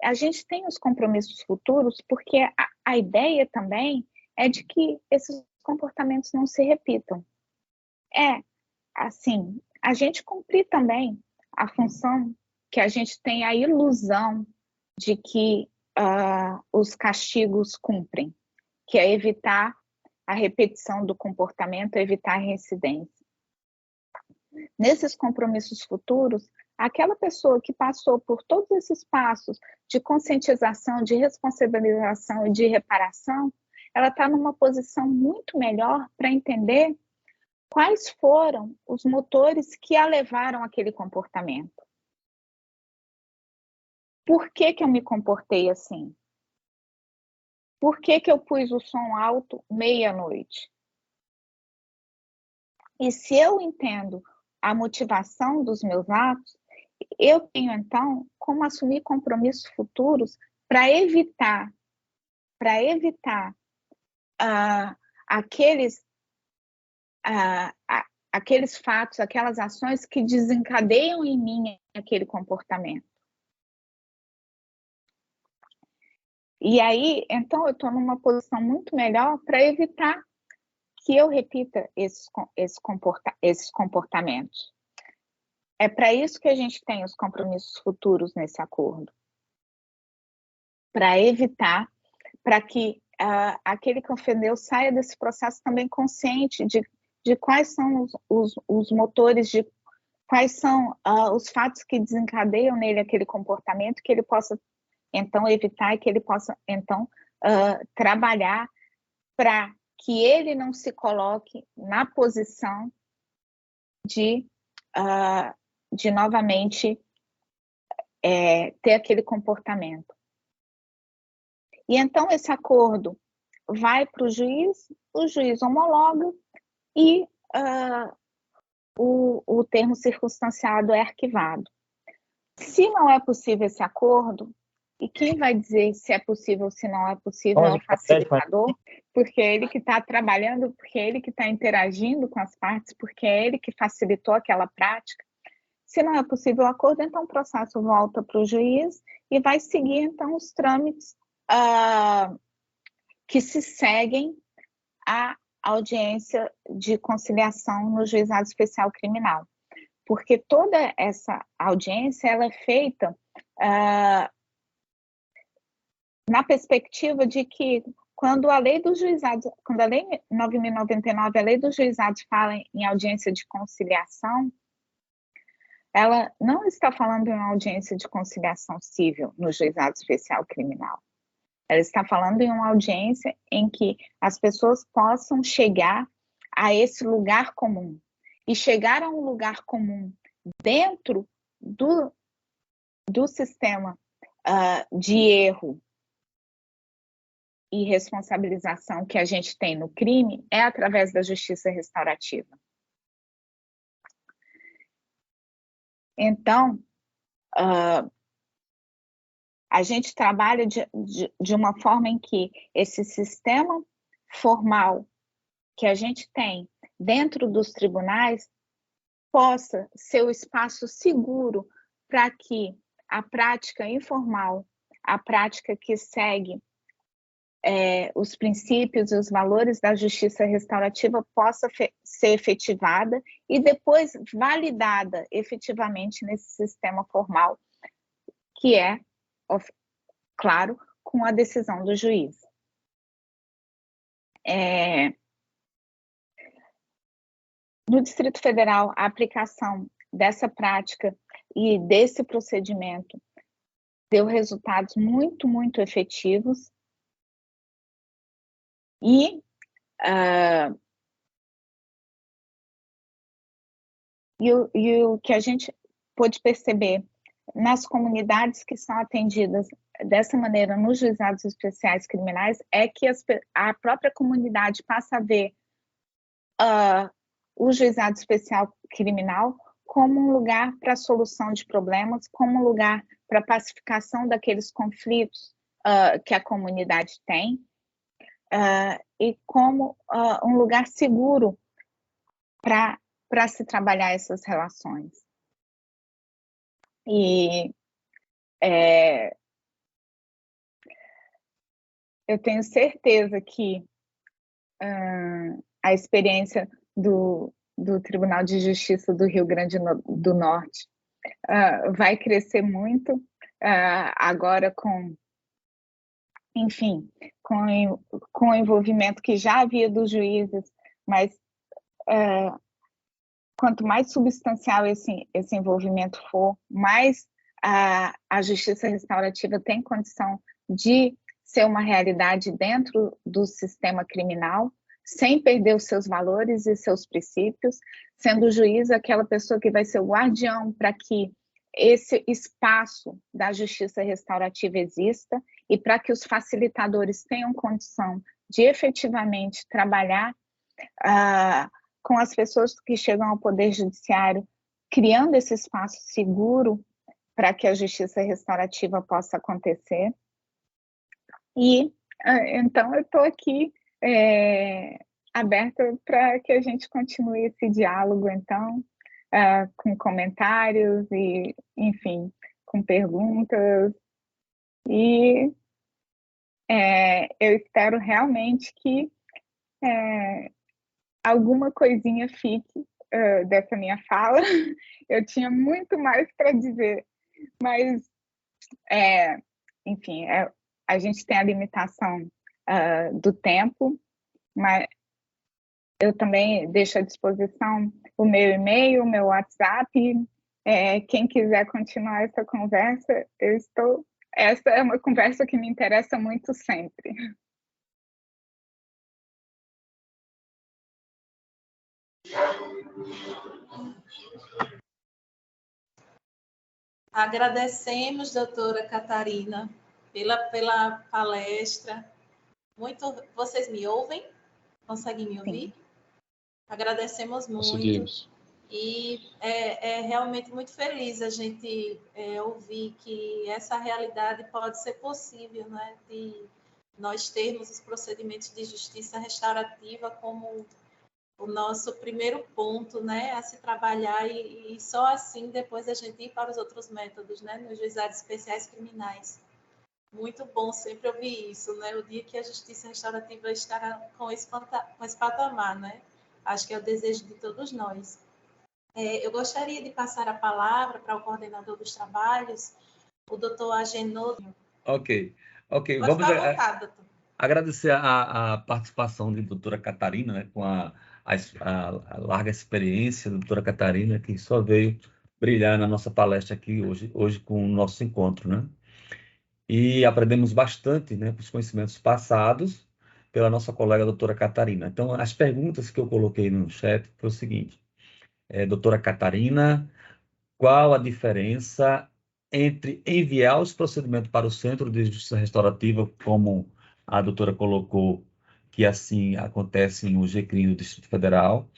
Speaker 4: A gente tem os compromissos futuros porque a ideia também é de que esses comportamentos não se repitam. Assim, a gente cumprir também a função que a gente tem a ilusão de que os castigos cumprem, que é evitar a repetição do comportamento, evitar a reincidência. Nesses compromissos futuros, aquela pessoa que passou por todos esses passos de conscientização, de responsabilização e de reparação, ela está numa posição muito melhor para entender quais foram os motores que a levaram àquele comportamento. Por que eu me comportei assim? Por que eu pus o som alto meia-noite? E se eu entendo a motivação dos meus atos, eu tenho, então, como assumir compromissos futuros para evitar aqueles fatos, aquelas ações que desencadeiam em mim aquele comportamento. E aí, então, eu estou numa posição muito melhor para evitar que eu repita esses comportamentos. É para isso que a gente tem os compromissos futuros nesse acordo. Para evitar, para que aquele que ofendeu saia desse processo também consciente de quais são os motores, de quais são os fatos que desencadeiam nele aquele comportamento, que ele possa, então, evitar e que ele possa, então, trabalhar para que ele não se coloque na posição de novamente ter aquele comportamento. E então esse acordo vai para o juiz homologa e o termo circunstanciado é arquivado. Se não é possível esse acordo, e quem vai dizer se é possível ou se não é possível é o facilitador, porque é ele que está trabalhando, porque é ele que está interagindo com as partes, porque é ele que facilitou aquela prática. Se não é possível o acordo, então o processo volta para o juiz e vai seguir, então, os trâmites que se seguem à audiência de conciliação no Juizado Especial Criminal. Porque toda essa audiência ela é feita na perspectiva de que quando a lei dos juizados, quando a lei 9.099, a lei dos juizados fala em audiência de conciliação, ela não está falando em uma audiência de conciliação civil no Juizado Especial Criminal. Ela está falando em uma audiência em que as pessoas possam chegar a esse lugar comum. E chegar a um lugar comum dentro do sistema de erro e responsabilização que a gente tem no crime é através da justiça restaurativa. Então, a gente trabalha de uma forma em que esse sistema formal que a gente tem dentro dos tribunais possa ser o espaço seguro para que a prática informal, a prática que segue os princípios e os valores da justiça restaurativa possa ser efetivada e depois validada efetivamente nesse sistema formal, que é, claro, com a decisão do juiz. No Distrito Federal, a aplicação dessa prática e desse procedimento deu resultados muito, muito efetivos. E o que a gente pôde perceber nas comunidades que são atendidas dessa maneira nos juizados especiais criminais é que a própria comunidade passa a ver o juizado especial criminal como um lugar para a solução de problemas, como um lugar para a pacificação daqueles conflitos que a comunidade tem, e como um lugar seguro para se trabalhar essas relações. E eu tenho certeza que a experiência do Tribunal de Justiça do Rio Grande do Norte vai crescer muito agora enfim, com o envolvimento que já havia dos juízes, mas quanto mais substancial esse envolvimento for, mais a justiça restaurativa tem condição de ser uma realidade dentro do sistema criminal, sem perder os seus valores e seus princípios, sendo o juiz aquela pessoa que vai ser o guardião para que esse espaço da justiça restaurativa exista e para que os facilitadores tenham condição de efetivamente trabalhar com as pessoas que chegam ao Poder Judiciário, criando esse espaço seguro para que a justiça restaurativa possa acontecer. E, então, eu estou aqui aberta para que a gente continue esse diálogo, então, com comentários e, enfim, com perguntas. E eu espero realmente que alguma coisinha fique dessa minha fala. Eu tinha muito mais para dizer, mas, enfim, a gente tem a limitação do tempo, mas eu também deixo à disposição o meu e-mail, o meu WhatsApp. Quem quiser continuar essa conversa, essa é uma conversa que me interessa muito sempre.
Speaker 1: Agradecemos, doutora Catarina, pela palestra. Vocês me ouvem? Conseguem me ouvir? Sim. Agradecemos muito.
Speaker 5: Conseguimos.
Speaker 1: E é realmente muito feliz a gente ouvir que essa realidade pode ser possível, né? De nós termos os procedimentos de justiça restaurativa como o nosso primeiro ponto, né, a se trabalhar e só assim depois a gente ir para os outros métodos, né, nos juizados especiais criminais. Muito bom sempre ouvir isso, né, o dia que a justiça restaurativa estará com esse patamar, né, acho que é o desejo de todos nós. Eu gostaria de passar a palavra para o coordenador dos trabalhos, o doutor Agenor.
Speaker 3: Ok.
Speaker 1: Vamos
Speaker 3: agradecer a participação da doutora Catarina, né, com a larga experiência da doutora Catarina, que só veio brilhar na nossa palestra aqui hoje com o nosso encontro, né? E aprendemos bastante, né, com os conhecimentos passados pela nossa colega doutora Catarina. Então, as perguntas que eu coloquei no chat foi o seguinte: doutora Catarina, qual a diferença entre enviar os procedimentos para o Centro de Justiça Restaurativa, como a doutora colocou, que assim acontece no GCRIM do Distrito Federal,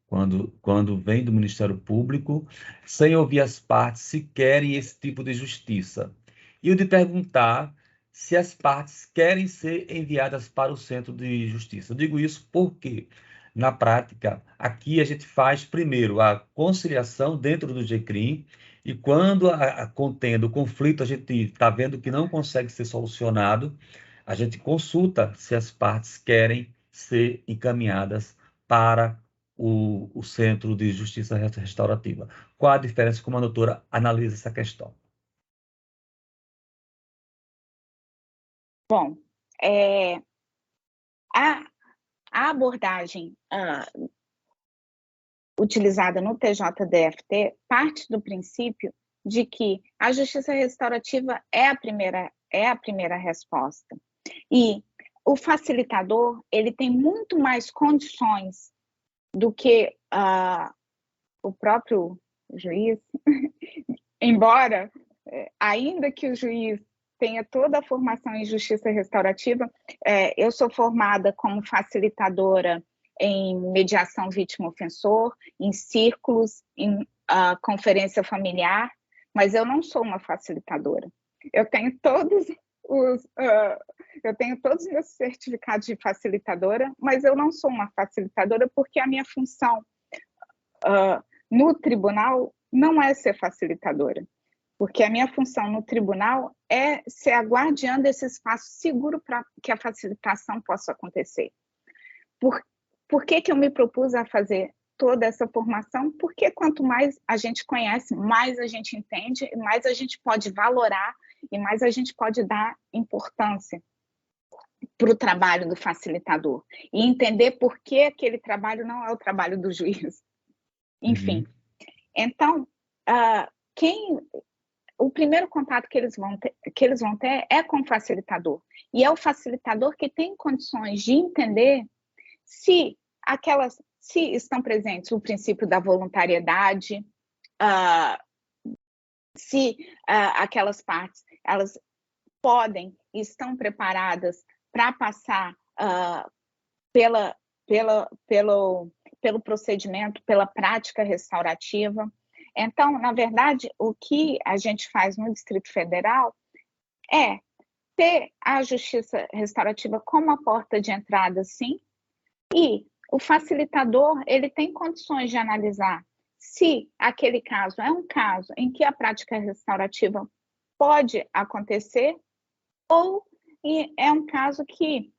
Speaker 3: quando vem do Ministério Público, sem ouvir as partes se querem esse tipo de justiça? E eu de perguntar se as partes querem ser enviadas para o Centro de Justiça. Eu digo isso porque, na prática, aqui a gente faz primeiro a conciliação dentro do GCRIM, e quando a contenda, o conflito, a gente está vendo que não consegue ser solucionado, a gente consulta se as partes querem ser encaminhadas para o Centro de Justiça Restaurativa. Qual a diferença? Como a doutora analisa essa questão?
Speaker 4: Bom, a abordagem utilizada no TJDFT parte do princípio de que a justiça restaurativa é a primeira resposta. E o facilitador, ele tem muito mais condições do que o próprio juiz, embora, ainda que o juiz tenha toda a formação em justiça restaurativa, eu sou formada como facilitadora em mediação vítima-ofensor, em círculos, em conferência familiar, mas eu não sou uma facilitadora. Eu tenho todos os meus certificados de facilitadora, mas eu não sou uma facilitadora porque a minha função no tribunal não é ser facilitadora, porque a minha função no tribunal é ser a guardiã desse espaço seguro para que a facilitação possa acontecer. Por que eu me propus a fazer toda essa formação, porque quanto mais a gente conhece, mais a gente entende, mais a gente pode valorar e mais a gente pode dar importância para o trabalho do facilitador e entender por que aquele trabalho não é o trabalho do juiz. Enfim, então, o primeiro contato que eles vão ter é com o facilitador. E é o facilitador que tem condições de entender se estão presentes o princípio da voluntariedade, se aquelas partes elas podem e estão preparadas para passar pelo procedimento, pela prática restaurativa. Então, na verdade, o que a gente faz no Distrito Federal é ter a justiça restaurativa como a porta de entrada, sim, e o facilitador ele tem condições de analisar se aquele caso é um caso em que a prática restaurativa pode acontecer ou é um caso que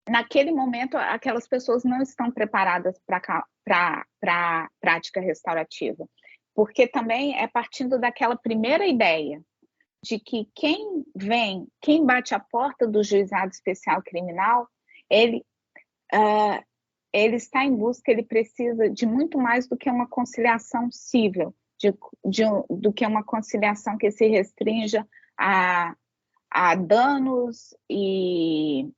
Speaker 4: naquele momento aquelas pessoas não estão preparadas para a prática restaurativa, porque também é partindo daquela primeira ideia de que quem bate a porta do juizado especial criminal, ele está em busca, ele precisa de muito mais do que uma conciliação civil, do que uma conciliação que se restrinja a danos e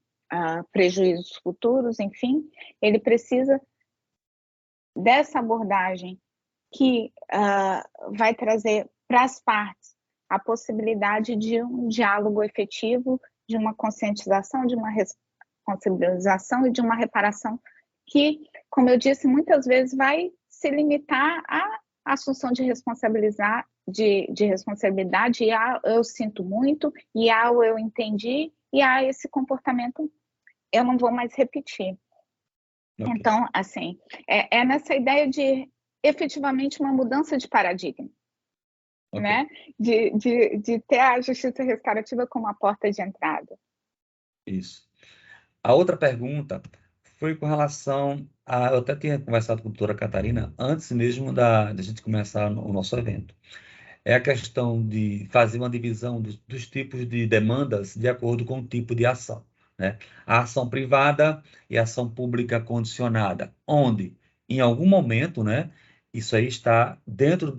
Speaker 4: prejuízos futuros, enfim, ele precisa dessa abordagem que vai trazer para as partes a possibilidade de um diálogo efetivo, de uma conscientização, de uma responsabilização e de uma reparação que, como eu disse, muitas vezes vai se limitar à assunção de responsabilidade, e eu sinto muito, e eu entendi, e esse comportamento eu não vou mais repetir. Okay. Então, assim, é nessa ideia de efetivamente uma mudança de paradigma, okay, né? De ter a justiça restaurativa como a porta de entrada.
Speaker 3: Isso. A outra pergunta foi com relação a... Eu até tinha conversado com a doutora Catarina antes mesmo da gente começar o nosso evento. É a questão de fazer uma divisão dos tipos de demandas de acordo com o tipo de ação, né? A ação privada e a ação pública condicionada, onde, em algum momento, né, isso aí está dentro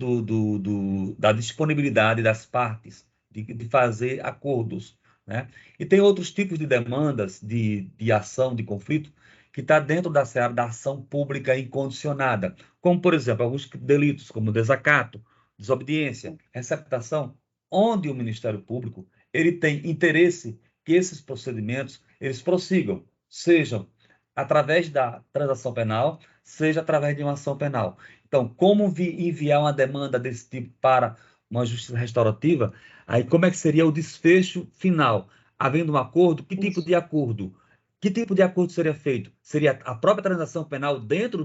Speaker 3: da disponibilidade das partes de fazer acordos, né? E tem outros tipos de demandas de ação, de conflito, que está dentro da seara da ação pública incondicionada, como, por exemplo, alguns delitos, como desacato, desobediência, receptação, onde o Ministério Público ele tem interesse que esses procedimentos eles prossigam, sejam através da transação penal, seja através de uma ação penal. Então, como enviar uma demanda desse tipo para uma justiça restaurativa? Aí, como é que seria o desfecho final? Havendo um acordo, que tipo de acordo? Que tipo de acordo seria feito? Seria a própria transação penal dentro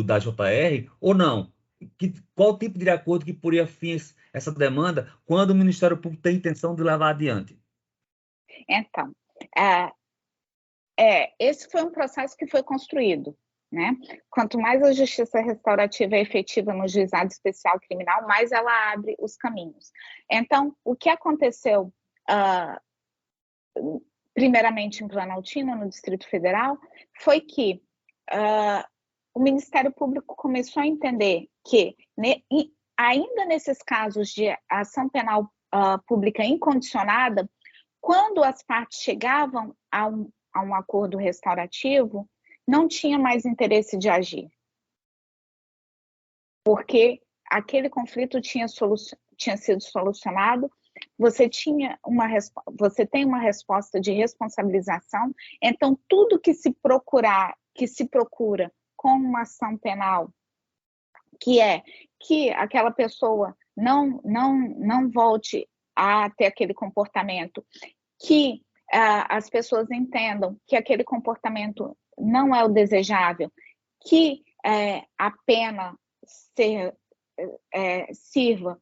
Speaker 3: da JR ou não? Qual tipo de acordo que poria fim essa demanda quando o Ministério Público tem intenção de levar adiante?
Speaker 4: Então, esse foi um processo que foi construído, né? Quanto mais a justiça restaurativa é efetiva no juizado especial criminal, mais ela abre os caminhos. Então, o que aconteceu, primeiramente em Planaltina, no Distrito Federal, foi que o Ministério Público começou a entender que, ainda nesses casos de ação penal pública incondicionada, quando as partes chegavam a um acordo restaurativo, não tinha mais interesse de agir, porque aquele conflito tinha sido solucionado, você tem uma resposta de responsabilização, então tudo que se procura com uma ação penal, que é que aquela pessoa não volte a ter aquele comportamento, que as pessoas entendam que aquele comportamento não é o desejável, que a pena sirva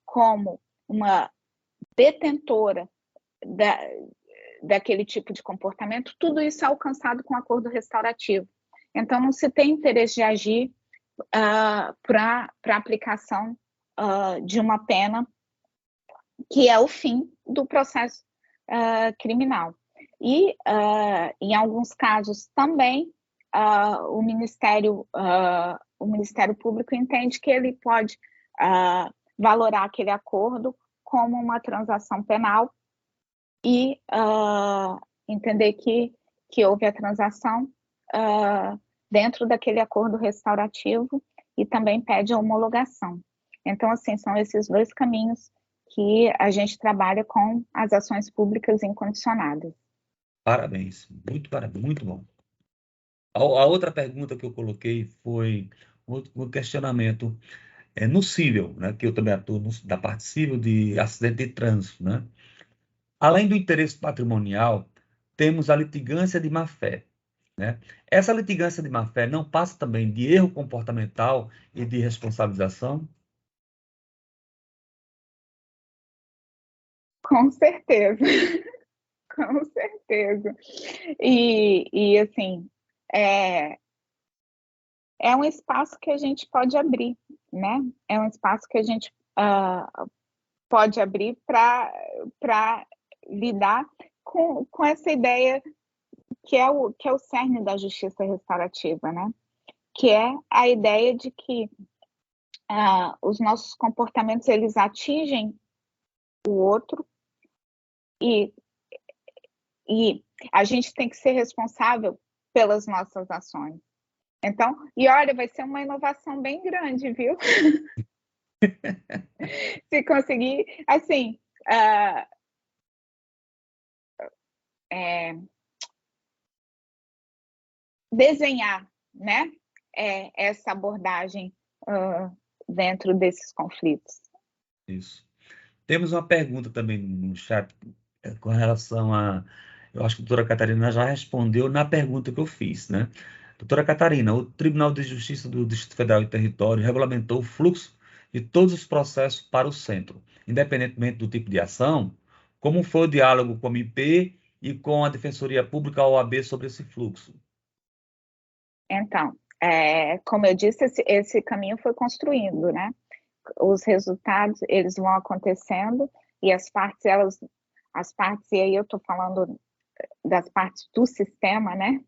Speaker 4: como uma detentora daquele tipo de comportamento, tudo isso é alcançado com acordo restaurativo. Então, não se tem interesse de agir para a aplicação de uma pena que é o fim do processo criminal. E, em alguns casos também, o Ministério Público entende que ele pode valorar aquele acordo como uma transação penal e entender que houve a transação dentro daquele acordo restaurativo e também pede a homologação. Então, assim, são esses dois caminhos que a gente trabalha com as ações públicas incondicionadas.
Speaker 3: Parabéns, muito bom. A outra pergunta que eu coloquei foi um questionamento no cível, né, que eu também atuo da parte cível de acidente de trânsito, né? Além do interesse patrimonial, temos a litigância de má-fé, né? Essa litigância de má-fé não passa também de erro comportamental e de responsabilização?
Speaker 4: Com certeza, com certeza. E assim, é um espaço que a gente pode abrir, né? É um espaço que a gente pode abrir para lidar com essa ideia que é o cerne da justiça restaurativa, né? Que é a ideia de que os nossos comportamentos eles atingem o outro e a gente tem que ser responsável pelas nossas ações. Então, e olha, vai ser uma inovação bem grande, viu? Se conseguir, assim, desenhar, né, essa abordagem dentro desses conflitos.
Speaker 3: Isso. Temos uma pergunta também no chat com relação a... Eu acho que a doutora Catarina já respondeu na pergunta que eu fiz, né? Doutora Catarina, o Tribunal de Justiça do Distrito Federal e Território regulamentou o fluxo de todos os processos para o centro, independentemente do tipo de ação. Como foi o diálogo com a MP e com a Defensoria Pública OAB sobre esse fluxo?
Speaker 4: Então, como eu disse, esse caminho foi construindo, né? Os resultados, eles vão acontecendo e as partes, e aí eu estou falando das partes do sistema, né?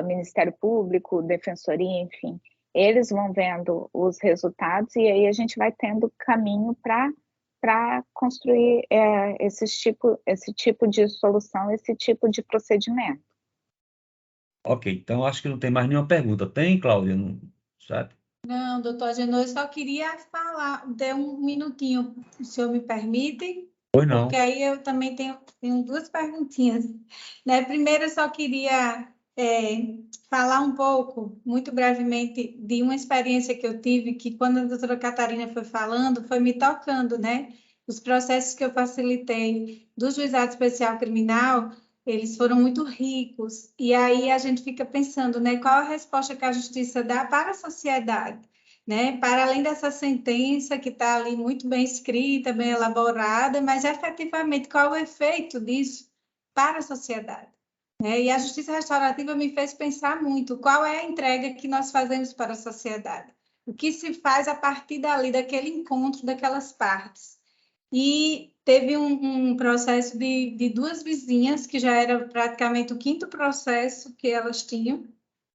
Speaker 4: Ministério Público, Defensoria, enfim, eles vão vendo os resultados e aí a gente vai tendo caminho para construir esse tipo de solução, esse tipo de procedimento.
Speaker 3: Ok, então acho que não tem mais nenhuma pergunta. Tem, Cláudia, no chat?
Speaker 1: Não, doutor Agenor, eu só queria falar, dê um minutinho, o senhor me permite?
Speaker 3: Pois não.
Speaker 1: Porque aí eu também tenho duas perguntinhas. Né? Primeiro, eu só queria falar um pouco, muito brevemente, de uma experiência que eu tive, que quando a doutora Catarina foi falando, foi me tocando, né? Os processos que eu facilitei do Juizado Especial Criminal, eles foram muito ricos. E aí a gente fica pensando, né? Qual a resposta que a justiça dá para a sociedade? Né? Para além dessa sentença que está ali muito bem escrita, bem elaborada, mas efetivamente qual é o efeito disso para a sociedade? Né? E a justiça restaurativa me fez pensar muito qual é a entrega que nós fazemos para a sociedade, o que se faz a partir dali, daquele encontro daquelas partes. E teve um processo de duas vizinhas, que já era praticamente o quinto processo que elas tinham,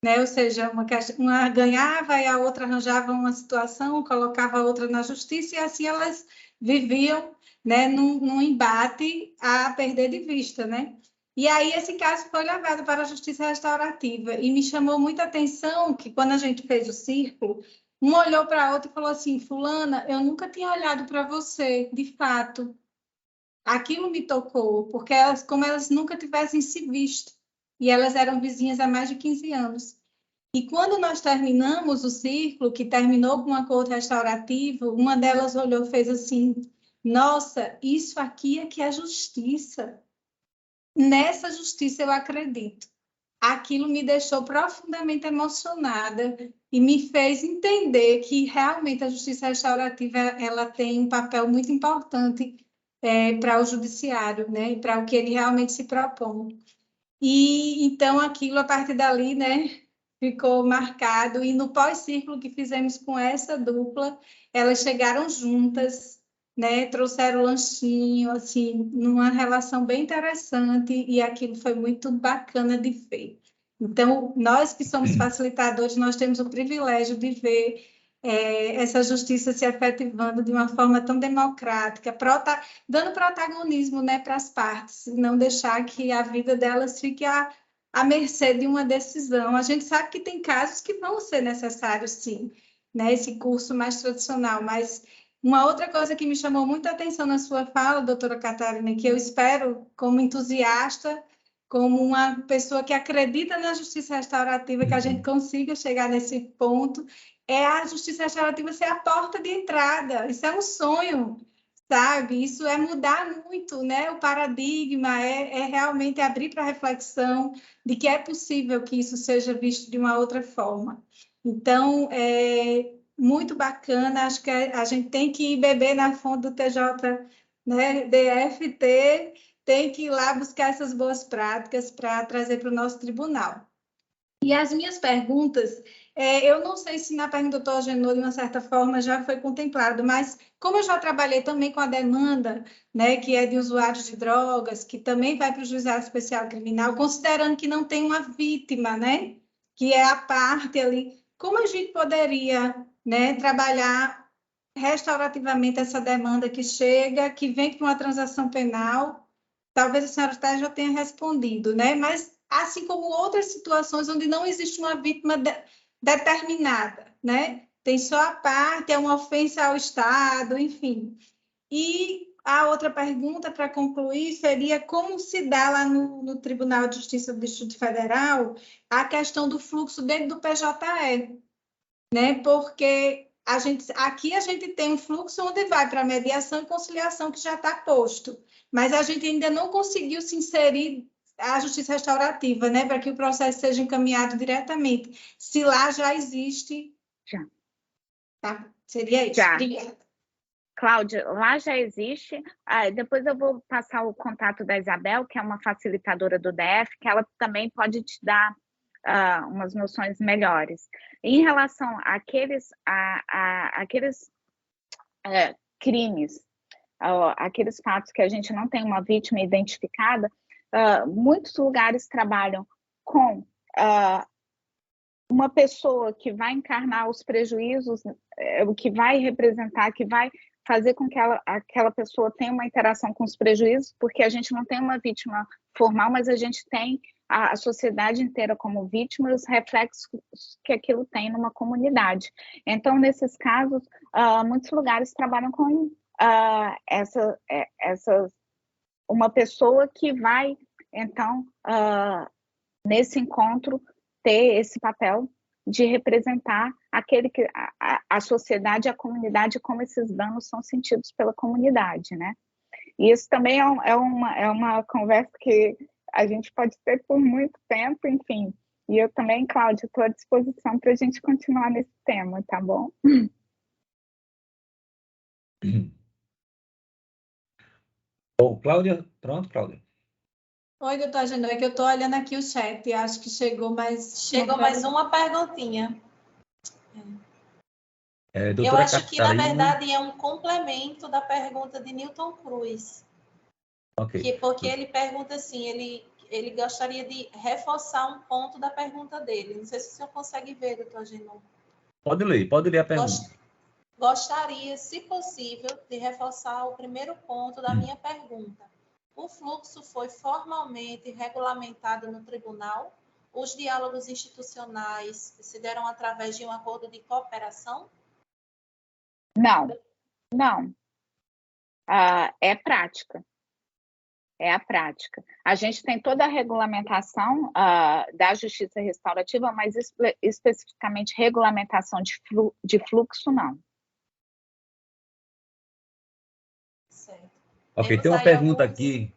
Speaker 1: né? Ou seja, uma ganhava e a outra arranjava uma situação, colocava a outra na justiça, e assim elas viviam, né, num embate a perder de vista, né? E aí esse caso foi levado para a justiça restaurativa, e me chamou muita atenção que quando a gente fez o círculo, um olhou para a outra e falou assim: fulana, eu nunca tinha olhado para você, de fato. Aquilo me tocou, porque como elas nunca tivessem se visto, e elas eram vizinhas há mais de 15 anos. E quando nós terminamos o círculo, que terminou com um acordo restaurativo, uma delas olhou e fez assim: nossa, isso aqui é que é justiça. Nessa justiça eu acredito. Aquilo me deixou profundamente emocionada e me fez entender que realmente a justiça restaurativa ela tem um papel muito importante
Speaker 5: para o judiciário, né, para o que ele realmente se propõe. E então aquilo, a partir dali, né, ficou marcado. E no pós-círculo que fizemos com essa dupla, elas chegaram juntas, né, trouxeram lanchinho, assim, numa relação bem interessante, e aquilo foi muito bacana de ver. Então, nós que somos facilitadores, nós temos o privilégio de ver essa justiça se efetivando de uma forma tão democrática, dando protagonismo, né, para as partes, não deixar que a vida delas fique à mercê de uma decisão. A gente sabe que tem casos que vão ser necessários, sim, né, esse curso mais tradicional, mas uma outra coisa que me chamou muita atenção na sua fala, doutora Catarina, que eu espero, como entusiasta, como uma pessoa que acredita na justiça restaurativa, que a gente consiga chegar nesse ponto, é a justiça restaurativa ser a porta de entrada. Isso é um sonho, sabe? Isso é mudar muito, né? O paradigma é realmente abrir para a reflexão de que é possível que isso seja visto de uma outra forma. Então, muito bacana, acho que a gente tem que beber na fonte do TJ, né, DFT, tem que ir lá buscar essas boas práticas para trazer para o nosso tribunal. E as minhas perguntas, eu não sei se na pergunta do doutor Agenor, de uma certa forma, já foi contemplado, mas como eu já trabalhei também com a demanda, né, que é de usuários de drogas, que também vai para o Juizado Especial Criminal, considerando que não tem uma vítima, né, que é a parte ali, como a gente poderia, né, trabalhar restaurativamente essa demanda que chega, que vem para uma transação penal? Talvez a senhora já tenha respondido, né? Mas assim como outras situações onde não existe uma vítima determinada, né? Tem só a parte, é uma ofensa ao Estado, enfim. E a outra pergunta, para concluir, seria como se dá lá no Tribunal de Justiça do Distrito Federal a questão do fluxo dentro do PJE, né? Porque aqui a gente tem um fluxo onde vai para a mediação e conciliação que já está posto, mas a gente ainda não conseguiu se inserir a justiça restaurativa, né, para que o processo seja encaminhado diretamente. Se lá já existe...
Speaker 4: Já.
Speaker 5: Tá? Seria isso.
Speaker 4: Já.
Speaker 5: Obrigada.
Speaker 4: Cláudia, lá já existe. Depois eu vou passar o contato da Isabel, que é uma facilitadora do DF, que ela também pode te dar umas noções melhores. Em relação àqueles crimes, aqueles fatos que a gente não tem uma vítima identificada, muitos lugares trabalham com uma pessoa que vai encarnar os prejuízos, o que vai representar, que vai fazer com que aquela pessoa tenha uma interação com os prejuízos, porque a gente não tem uma vítima formal, mas a gente tem a sociedade inteira como vítima e os reflexos que aquilo tem numa comunidade. Então, nesses casos, muitos lugares trabalham com uma pessoa que vai, então, nesse encontro, ter esse papel de representar a sociedade e a comunidade, como esses danos são sentidos pela comunidade, né? E isso também é uma conversa que a gente pode ter por muito tempo, enfim. E eu também, Cláudia, estou à disposição para a gente continuar nesse tema, tá bom?
Speaker 3: Bom, Cláudia, pronto, Cláudia.
Speaker 5: Oi, doutor Agenor, é que eu estou olhando aqui o chat e acho que chegou mais...
Speaker 1: Chegou mais uma perguntinha. Eu acho
Speaker 3: Catarina...
Speaker 1: que, na verdade, é um complemento da pergunta de Newton Cruz.
Speaker 3: Okay.
Speaker 1: Porque ele pergunta assim, ele gostaria de reforçar um ponto da pergunta dele. Não sei se o senhor consegue ver, doutor Agenor.
Speaker 3: Pode ler a pergunta.
Speaker 1: Gostaria, se possível, de reforçar o primeiro ponto da minha pergunta. O fluxo foi formalmente regulamentado no tribunal? Os diálogos institucionais se deram através de um acordo de cooperação?
Speaker 4: Não. É prática. É a prática. A gente tem toda a regulamentação da justiça restaurativa, mas especificamente regulamentação de fluxo, não.
Speaker 1: Certo.
Speaker 3: Ok, tem uma pergunta aqui.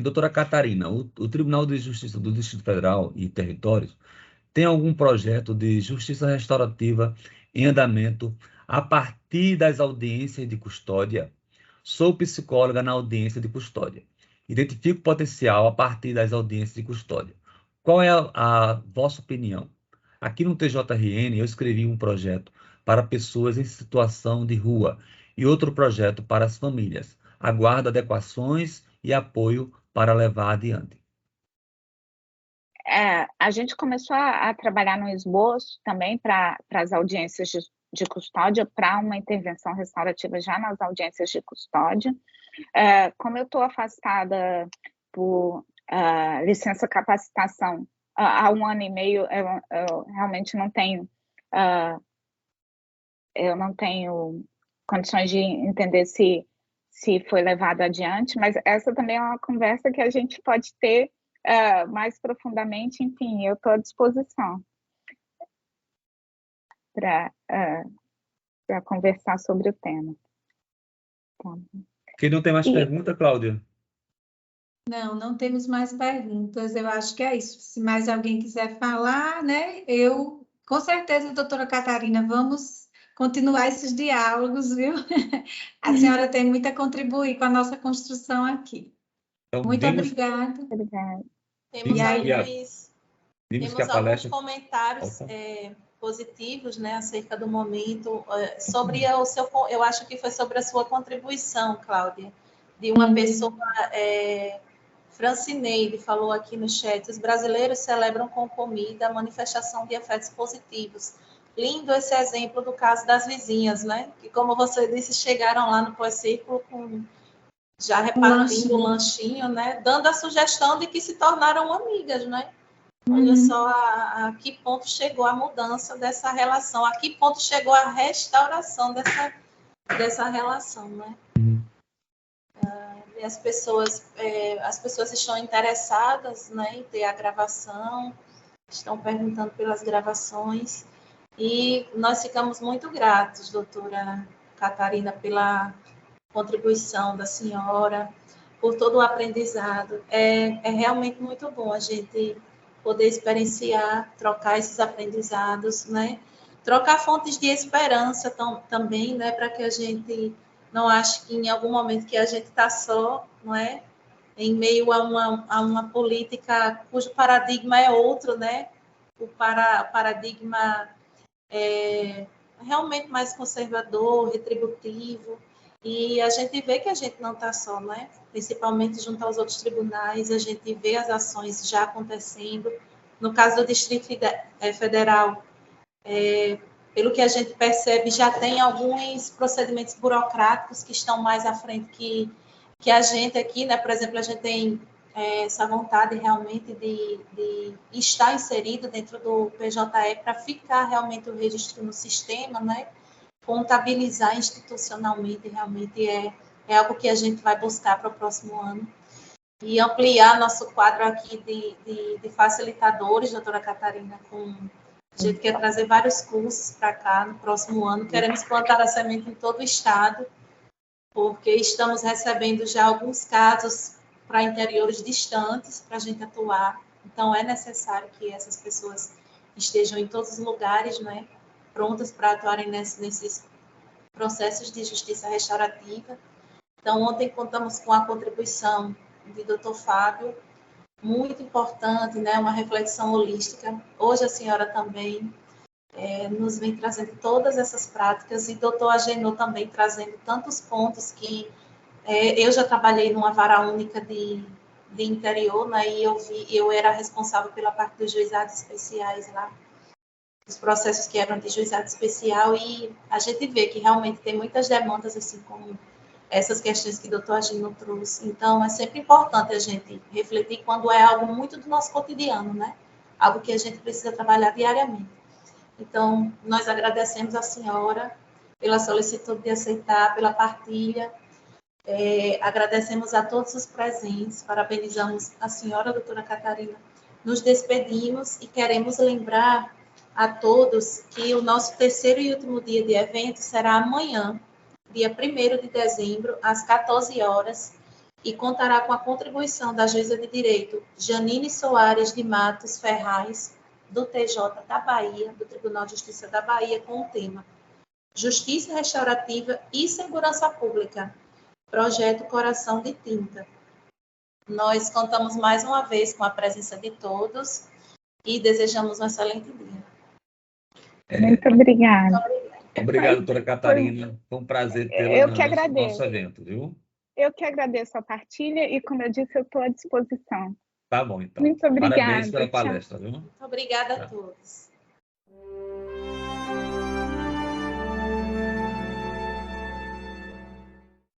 Speaker 3: Doutora Catarina, o Tribunal de Justiça do Distrito Federal e Territórios tem algum projeto de justiça restaurativa em andamento a partir das audiências de custódia? Sou psicóloga na audiência de custódia. Identifico potencial a partir das audiências de custódia. Qual é a vossa opinião? Aqui no TJRN eu escrevi um projeto para pessoas em situação de rua e outro projeto para as famílias. Aguardo adequações e apoio para levar adiante.
Speaker 4: A gente começou a trabalhar no esboço também para as audiências de custódia, para uma intervenção restaurativa já nas audiências de custódia. Como eu estou afastada por licença capacitação há 1 ano e meio, eu realmente não tenho, eu não tenho condições de entender se foi levado adiante, mas essa também é uma conversa que a gente pode ter mais profundamente. Enfim, eu estou à disposição para conversar sobre o tema. Tá.
Speaker 3: Quem não tem mais pergunta, Cláudia?
Speaker 5: Não temos mais perguntas. Eu acho que é isso. Se mais alguém quiser falar, né? Eu, com certeza, doutora Catarina, vamos continuar esses diálogos, viu? A senhora tem muito a contribuir com a nossa construção aqui.
Speaker 3: Então,
Speaker 5: Muito obrigada.
Speaker 4: Obrigada.
Speaker 1: Temos alguns comentários positivos, né, acerca do momento, sobre o seu, eu acho que foi sobre a sua contribuição, Cláudia, de uma pessoa, Francineide, falou aqui no chat: os brasileiros celebram com comida a manifestação de afetos positivos. Lindo esse exemplo do caso das vizinhas, né, que, como você disse, chegaram lá no pós-círculo já repartindo o lanchinho, né, dando a sugestão de que se tornaram amigas, né? Olha só a que ponto chegou a mudança dessa relação, a que ponto chegou a restauração dessa relação, né? E as pessoas estão interessadas, né, em ter a gravação, estão perguntando pelas gravações, e nós ficamos muito gratos, doutora Catarina, pela contribuição da senhora, por todo o aprendizado. É realmente muito bom a gente poder experienciar, trocar esses aprendizados, né? Trocar fontes de esperança também, né? Para que a gente não ache que em algum momento que a gente está só, não é? Em meio a uma política cujo paradigma é outro, né? O paradigma é realmente mais conservador, retributivo, e a gente vê que a gente não está só, né? Principalmente junto aos outros tribunais, a gente vê as ações já acontecendo. No caso do Distrito Federal, pelo que a gente percebe, já tem alguns procedimentos burocráticos que estão mais à frente que a gente aqui, né? Por exemplo, a gente tem essa vontade realmente de estar inserido dentro do PJE para ficar realmente o registro no sistema, né? Contabilizar institucionalmente, realmente é algo que a gente vai buscar para o próximo ano. E ampliar nosso quadro aqui de facilitadores, doutora Catarina, a gente quer trazer vários cursos para cá no próximo ano. Queremos plantar a semente em todo o estado, porque estamos recebendo já alguns casos para interiores distantes para a gente atuar. Então, é necessário que essas pessoas estejam em todos os lugares, né, prontas para atuarem nesses processos de justiça restaurativa. Então, ontem contamos com a contribuição do Dr. Fábio, muito importante, né, uma reflexão holística. Hoje a senhora também nos vem trazendo todas essas práticas, e Dr. Agenor também trazendo tantos pontos que eu já trabalhei numa vara única de interior, né, e eu era responsável pela parte dos juizados especiais lá, os processos que eram de juizado especial, e a gente vê que realmente tem muitas demandas, assim como essas questões que o doutor Agino trouxe. Então, é sempre importante a gente refletir quando é algo muito do nosso cotidiano, né? Algo que a gente precisa trabalhar diariamente. Então, nós agradecemos a senhora pela solicitude de aceitar, pela partilha. Agradecemos a todos os presentes, parabenizamos a senhora, doutora Catarina. Nos despedimos e queremos lembrar a todos que o nosso terceiro e último dia de evento será amanhã, dia 1º de dezembro, às 14 horas, e contará com a contribuição da juíza de direito Janine Soares de Matos Ferraz, do TJ da Bahia, do Tribunal de Justiça da Bahia, com o tema Justiça Restaurativa e Segurança Pública, Projeto Coração de Tinta. Nós contamos mais uma vez com a presença de todos e desejamos um excelente dia.
Speaker 4: Muito obrigada.
Speaker 3: Obrigado, doutora Catarina. Foi um prazer tê-la no nosso evento, viu?
Speaker 4: Eu que agradeço a partilha e, como eu disse, eu estou à disposição.
Speaker 3: Tá bom, então.
Speaker 4: Muito obrigada.
Speaker 3: Parabéns pela palestra, viu?
Speaker 1: Muito obrigada a todos.